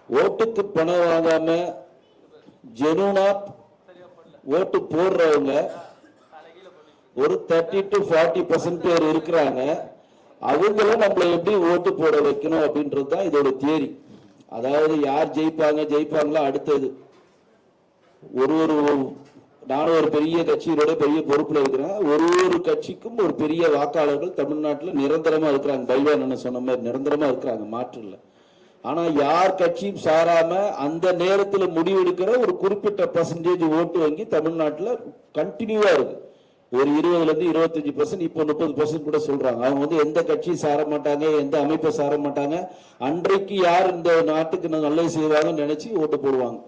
ஓட்டுக்கு பணம் வாங்காம ஜெனூனா ஓட்டு போடுறவங்க ஒரு 30 to 40% பேர் இருக்கிறாங்க. அவங்கள நம்மள எப்படி ஓட்டு போட வைக்கணும் அப்படின்றது தான் இதோட தியரி. அதாவது யார் ஜெயிப்பாங்களா அடுத்தது. நானும் ஒரு பெரிய கட்சியோட பெரிய பொறுப்புல இருக்கிறேன். ஒரு கட்சிக்கும் ஒரு பெரிய வாக்காளர்கள் தமிழ்நாட்டில் நிரந்தரமா இருக்கிறாங்க. பைல்வான் சொன்ன மாதிரி நிரந்தரமா இருக்கிறாங்க, மாற்று இல்லை. ஆனா யார் கட்சியும் சாராம அந்த நேரத்தில் முடிவெடுக்கிற ஒரு குறிப்பிட்ட பர்சன்டேஜ் ஓட்டு வங்கி தமிழ்நாட்டில் கண்டினியூவா இருக்கு. ஒரு 20% 25%, இப்போ 30% கூட சொல்றாங்க. அவங்க எந்த கட்சியும் சார மாட்டாங்க, எந்த அமைப்பை சார மாட்டாங்க. அன்றைக்கு யார் இந்த நாட்டுக்கு நல்லது செய்வாங்கன்னு நினைச்சு ஓட்டு போடுவாங்க.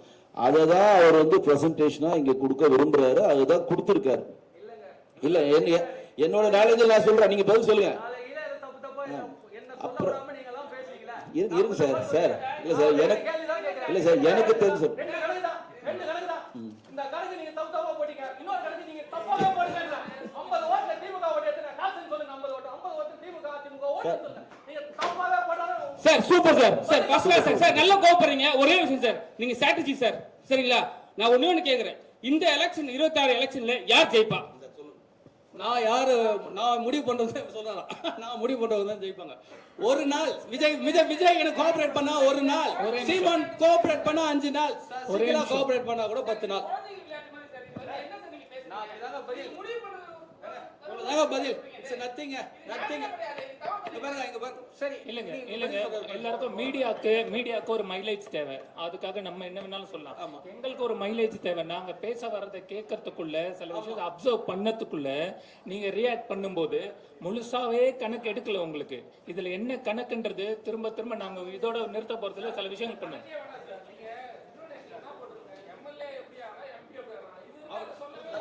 அதை தான் அவர் பிரசன்டேஷனா இங்க கொடுக்க விரும்புறாரு. அதுதான் கொடுத்திருக்காரு. இல்ல என்னோட நாலேஜ் நான் சொல்றேன், நீங்க பதில் சொல்லுங்க. அப்புறம் இருக்கு சார் இல்ல சார் எனக்கு தெரிஞ்சு sir super sir sir first class sir நல்லா கோவப்படுறீங்க. ஒரே விஷயம் சார், நீங்க ஸ்ட்ராட்டஜி சார், சரிங்களா? நான் ஒண்ணு கேக்குறேன், இந்த எலெக்ஷன் 26 எலெக்ஷன்ல யார் ஜெயிப்பா? நான் முடிவு பண்றது சொல்றேன். நான் முடிவு பண்றது தான் ஜெயிப்பாங்க. ஒரு நாள் விஜய் எனக்கு கோஆபரேட் பண்ணா ஒரு நாள், சீமான் கோஆபரேட் பண்ணா 5 நாள், சசிகலா கோஆபரேட் பண்ணா கூட 10 நாள். பதில் நத்திங்க. சரி இல்லங்க எல்லாருக்கும் மீடியாக்கு ஒரு மைலேஜ் தேவை. அதுக்காக நம்ம என்ன வேணாலும் சொல்லலாம். எங்களுக்கு ஒரு மைலேஜ் தேவை. நாங்க பேச வர்றதை கேட்கறதுக்குள்ள, சில விஷயத்தை அப்சர்வ் பண்ணதுக்குள்ள நீங்க ரியாக்ட் பண்ணும்போது முழுசாவே கணக்கு எடுக்கல. உங்களுக்கு இதுல என்ன கணக்குன்றது திரும்ப நாங்க இதோட நிறுத்த போறதுல சில விஷயங்கள் பண்ணுவோம்.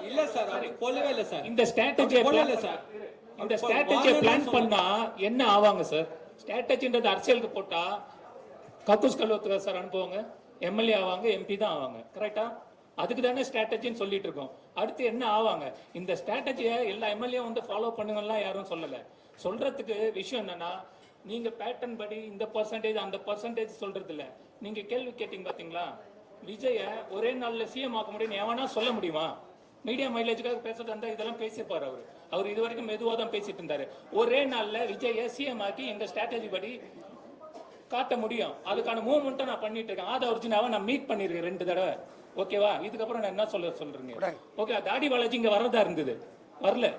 இல்ல சார், அப்படி போலவே இல்ல சார். இந்த ஸ்ட்ராட்டஜியை பிளான் பண்ணா என்ன ஆவாங்க சார்? ஸ்ட்ராட்டஜின்றது அரசியலுக்கு போட்டா கக்கூஸ் கல்வத்துக்கா சார் அனுப்புவாங்க, எம்எல்ஏ ஆவாங்க, எம்பி தான் ஆவாங்க. கரெக்டா? அதுக்கு தானே ஸ்ட்ராட்டஜின்னு சொல்லிட்டு இருக்கோம். அடுத்து என்ன ஆவாங்க? இந்த ஸ்ட்ராட்டஜியை எல்லா எம்எல்ஏ ஃபாலோ பண்ணுங்கலாம் யாரும் சொல்லல. சொல்றதுக்கு விஷயம் என்னன்னா, நீங்க பேட்டர்ன் படி இந்த பர்சன்டேஜ் அந்த பர்சன்டேஜ் சொல்றது இல்ல. நீங்க கேள்வி கேட்டீங்க பாத்தீங்களா, விஜய ஒரே நாள்ல சிஎம் ஆக்க முடியும் எவனா சொல்ல முடியுமா? மீடியா மைலேஜுக்காக பேசுறது இருந்தா இதெல்லாம் பேசிப்பாரு. அவர் இது வரைக்கும் மெதுவாக தான் பேசிட்டு இருந்தாரு. ஒரே நாள்ல விஜய சிஎம் ஆக்கி எங்க ஸ்ட்ராட்டஜி படி காட்ட முடியும். அதுக்கான மூவ்மெண்ட்டை நான் பண்ணிட்டு இருக்கேன். ஆதா ஒரிஜினாவை நான் மீட் பண்ணிருக்கேன் 2 தடவை. ஓகேவா? இதுக்கப்புறம் நான் என்ன சொல்றீங்க? ஓகே, தாடி பாலாஜி இங்க வரதா இருந்தது, வரல.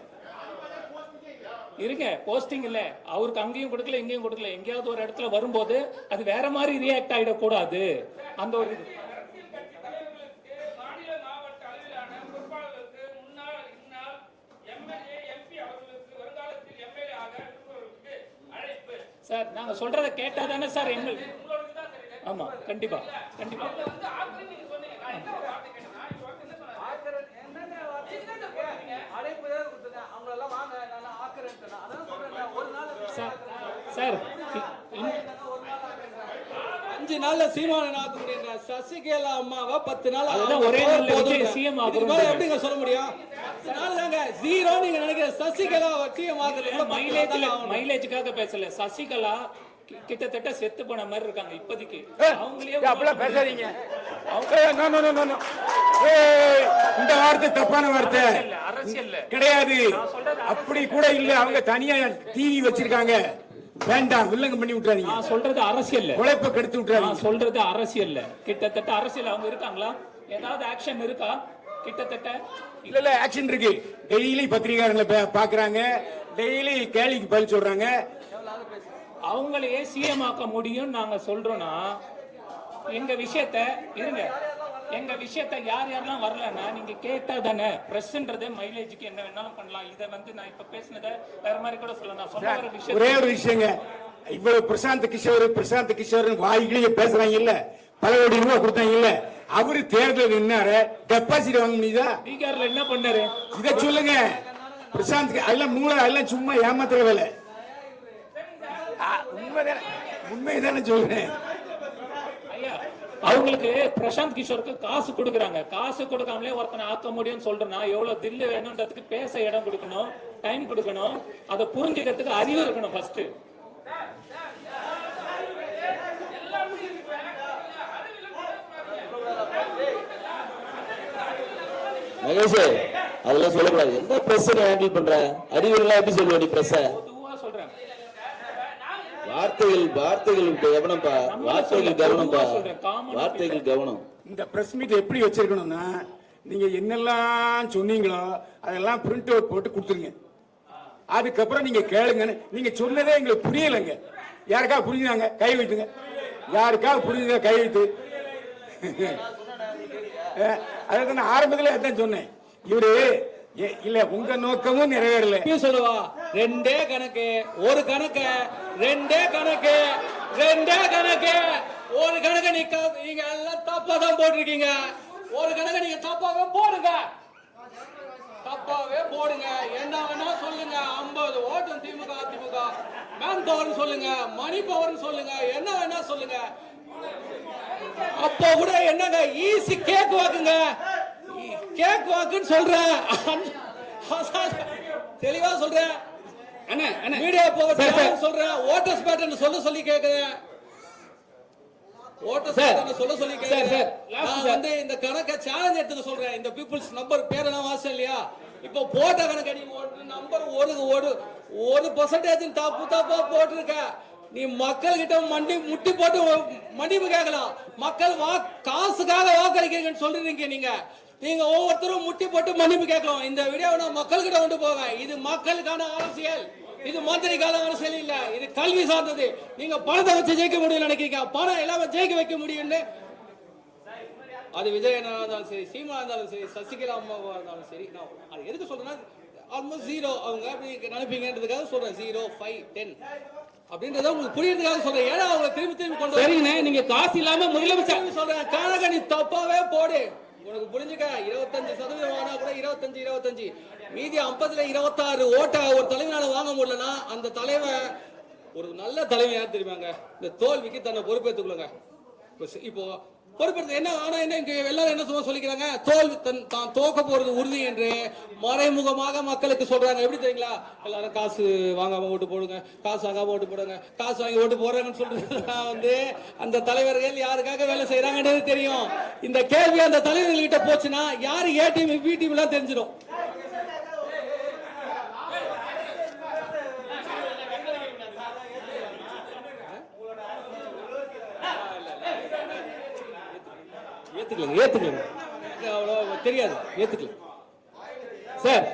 இருங்க, போஸ்டிங் இல்ல அவருக்கு, அங்கேயும் கொடுக்கல இங்கேயும் கொடுக்கல. எங்கேயாவது ஒரு இடத்துல வரும்போது அது வேற மாதிரி ரியாக்ட் ஆயிடக்கூடாது. அந்த ஒரு இது சார், நாங்க சொல்றத கேட்டா தானே சார் எங்களுக்கு. ஆமா, கண்டிப்பா. சார் 5 நாள்ல சீமான் ஆக்க முடியும். சசிகலா அம்மாவை 10 நாள் ஒரே நாள்ல சிஎம் ஆகுறது எப்படிங்க சொல்ல முடியும்? ஜீரோ நீங்க நினைக்கிற சசிகலா சிஎம் ஆகுறது மைலேஜுக்காக பேசல. சசிகலா கிட்டத்தட்ட செத்து போன மாதிரி இருக்காங்க இப்போதைக்கு. அவங்களே அப்பலாம் பேசாதீங்க. இந்த வார்த்தை தப்பான வார்த்தை. அரசியல் கிடையாது, அப்படி கூட இல்ல. அவங்க தனியா டிவி வச்சிருக்காங்க. வேண்டாம், வில்லங்க பண்ணி விட்டுறாதீங்க. நான் சொல்றது அரசியல், உழைப்ப கெடுத்து விட்டுறாதீங்க. நான் சொல்றது அரசியல். கிட்டத்தட்ட அரசியல் அவங்க இருக்காங்களா? ஏதாவது ஆக்ஷன் இருக்கா? கிட்டத்தட்ட இல்ல ஆக்ஷன் இருக்கு. டெய்லி பத்திரிகையாளர்களை பாக்குறாங்க, டெய்லி கேள்விக்கு பதில் சொல்றாங்க. அவங்களையே சிஎம் ஆக்க முடியும் நாங்க சொல்றோம்னா, எங்க விஷயத்த இருங்க, எங்க விஷயத்த யாரெல்லாம் வரலன்னா நீங்க கேட்டா தானே. பிரஸ்ன்றது மைலேஜுக்கு என்ன வேணாலும் பண்ணலாம். இதை நான் இப்ப பேசினதை வேற மாதிரி கூட சொல்லலாம். நான் சொல்ற விஷயம் ஒரே ஒரு விஷயங்க. இவ்வளவு பிரசாந்த் கிஷோர் வாய்கிலேயே பேசுறாங்க இல்ல, பல கோடி ரூபாய் கொடுத்தாங்க இல்ல. அவரு தேர்தல் நின்னாரு, டெபாசிட் வாங்க முடியுதா? பீகார்ல என்ன பண்ணாரு இத சொல்லுங்க. பிரசாந்த் அதெல்லாம் மூளை, அதெல்லாம் சும்மா ஏமாத்துற வேலை. உண்மைதானே சொல்றேன். அவங்களுக்கு பிரசாந்த் கிஷோருக்கு காசு கொடுக்குறாங்க. காசு கொடுக்காமலே ஒருத்தனை ஆக்க முடியும்னு சொல்றேன்னா எவ்வளவு தில்லு வேணும்ன்றதுக்கு பேச இடம் கொடுக்கணும், டைம் கொடுக்கணும், அதை புரிஞ்சுக்கிறதுக்கு அறிவு இருக்கணும் ஃபர்ஸ்ட். மகேஷ் அதெல்லாம் சொல்லக்கூடாது. என்ன பிரஸ் ஹேண்டில் பண்ற? அறிவுரைலாம் எப்படி சொல்லுவ நீ பிரஸ்? பொதுவா சொல்றேன். வார்த்தைகள் கவனம்பா, வார்த்தைகள் கவனம்பா, வார்த்தைகள் கவனம். இந்த பிரஸ் மீட் எப்படி வச்சிருக்கணும்னா, நீங்க என்னெல்லாம் சொன்னீங்களோ அதெல்லாம் பிரிண்ட் அவுட் போட்டு கொடுத்துருங்க. அதுக்கப்புறம் நீங்க கேளுங்கன்னு. நீங்க சொன்னதே எங்களுக்கு புரியலைங்க. யாருக்காவது புரிஞ்சுதாங்க கை வைத்துங்க. யாருக்காவது புரிஞ்சுதா கை வைத்து. அதான் நான் ஆரம்பத்தில் அதான் சொன்னேன். இவரு இல்ல உங்க நோக்கமும் நிறைவேறல. சொல்லுவா ரெண்டே கணக்கு, ஒரு கணக்கு, ரெண்டே கணக்கு, ரெண்டே கணக்கு, ஒரு கணக்கு நீங்க எல்லாம் தப்பா தான் போட்டிருக்கீங்க. ஒரு கணக்கு நீங்க தப்பாவே போடுங்க, தப்பாவே போடுங்க. என்ன வேணா சொல்லுங்க. 50 ஓட்டு திமுக அதிமுக, மேன் பவர் சொல்லுங்க, மணி பவர் சொல்லுங்க, என்ன வேணா சொல்லுங்க. அப்போ கூட என்னங்க ஈஸி கேக் வாக்குங்க, கேக் வாக்குன்னு சொல்றேன். தெளிவா சொல்றேன். மீடியா போக சொல்றேன். ஓட்டர்ஸ் பேட்டர்ன் சொல்லி கேக்குறேன். சொல்ல சொல்லி வந்து இந்த கணக்கை சேலஞ்ச் எடுத்துக்க சொல்றேன். இந்த பீப்புள்ஸ் நம்பர் பேரெல்லாம் வாசம் இல்லையா? இப்போ போட்ட கணக்கு நீ நம்பர் ஒரு % தப்பா போட்டிருக்க. நீ மக்கள் கிட்ட முட்டி போட்டு மன்னிப்பு கேட்கலாம். மக்கள் காசுக்காக வாக்களிக்கிறீங்கன்னு சொல்றீங்க. நீங்க ஒவ்வொருத்தரும் முட்டி போட்டு மன்னிப்பு கேட்கலாம். இந்த வீடியோவை மக்கள் கிட்ட கொண்டு போங்க. இது மக்களுக்கான அரசியல், இது மந்திரிக்கான அரசியல் இல்ல, இது கல்வி சார்ந்தது. நீங்க பணத்தை வச்சு ஜெயிக்க முடியும் நினைக்கிறீங்க. பணம் எல்லாமே ஜெயிக்க வைக்க முடியும்னு. அது விஜய் இருந்தாலும் சரி, சீமா இருந்தாலும் சரி, சசிகலா அம்மாவா இருந்தாலும் சரி. நான் அது எதுக்கு சொல்றேன்னா ஆல்மோஸ்ட் 0 அவங்க அப்படி நினைப்பீங்கன்றதுக்காக சொல்றேன். 0, 5, 10 அப்படின்றத உங்களுக்கு புரியறதுக்காக சொல்றேன். ஏன்னா அவங்க திரும்பி கொண்டு சரிங்க, நீங்க காசு இல்லாம முதலமைச்சர் சொல்றேன். கணக்க நீ தப்பாவே போடு. உனக்கு புரிஞ்சுக்க. 25% ஆனா கூட 25 மீதி 50ல 26 ஓட்ட ஒரு தலைவனால வாங்க முடியலன்னா அந்த தலைவன் ஒரு நல்ல தலைவன் யார் தெரியுமாங்க? இந்த தோல்விக்கு தன்னை பொறுப்பேற்றுக்கொள்ளுங்க. இப்போ பொறுப்பேற்று என்ன ஆனா என்ன எல்லாரும் என்ன சொல்லிக்கிறாங்க? தோல்வி தான் தோக்க போறது உறுதி என்று மறைமுகமாக மக்களுக்கு சொல்றாங்க. எப்படி தெரியுங்களா? எல்லாரும் காசு வாங்காம ஓட்டு போடுங்க, காசு வாங்காம ஓட்டு போடுங்க, காசு வாங்கி ஓட்டு போடுறாங்கன்னு சொல்றது அந்த தலைவர்கள் யாருக்காக வேலை செய்யறாங்கன்றது தெரியும். இந்த கேள்வி அந்த தலைவர்கள் கிட்ட போச்சுன்னா யாரு ஏ டீம் பி டீம் எல்லாம் தெரிஞ்சிடும். ஏத்துக்கல அவ்வளோ தெரியாது. ஏத்துக்கல சார்.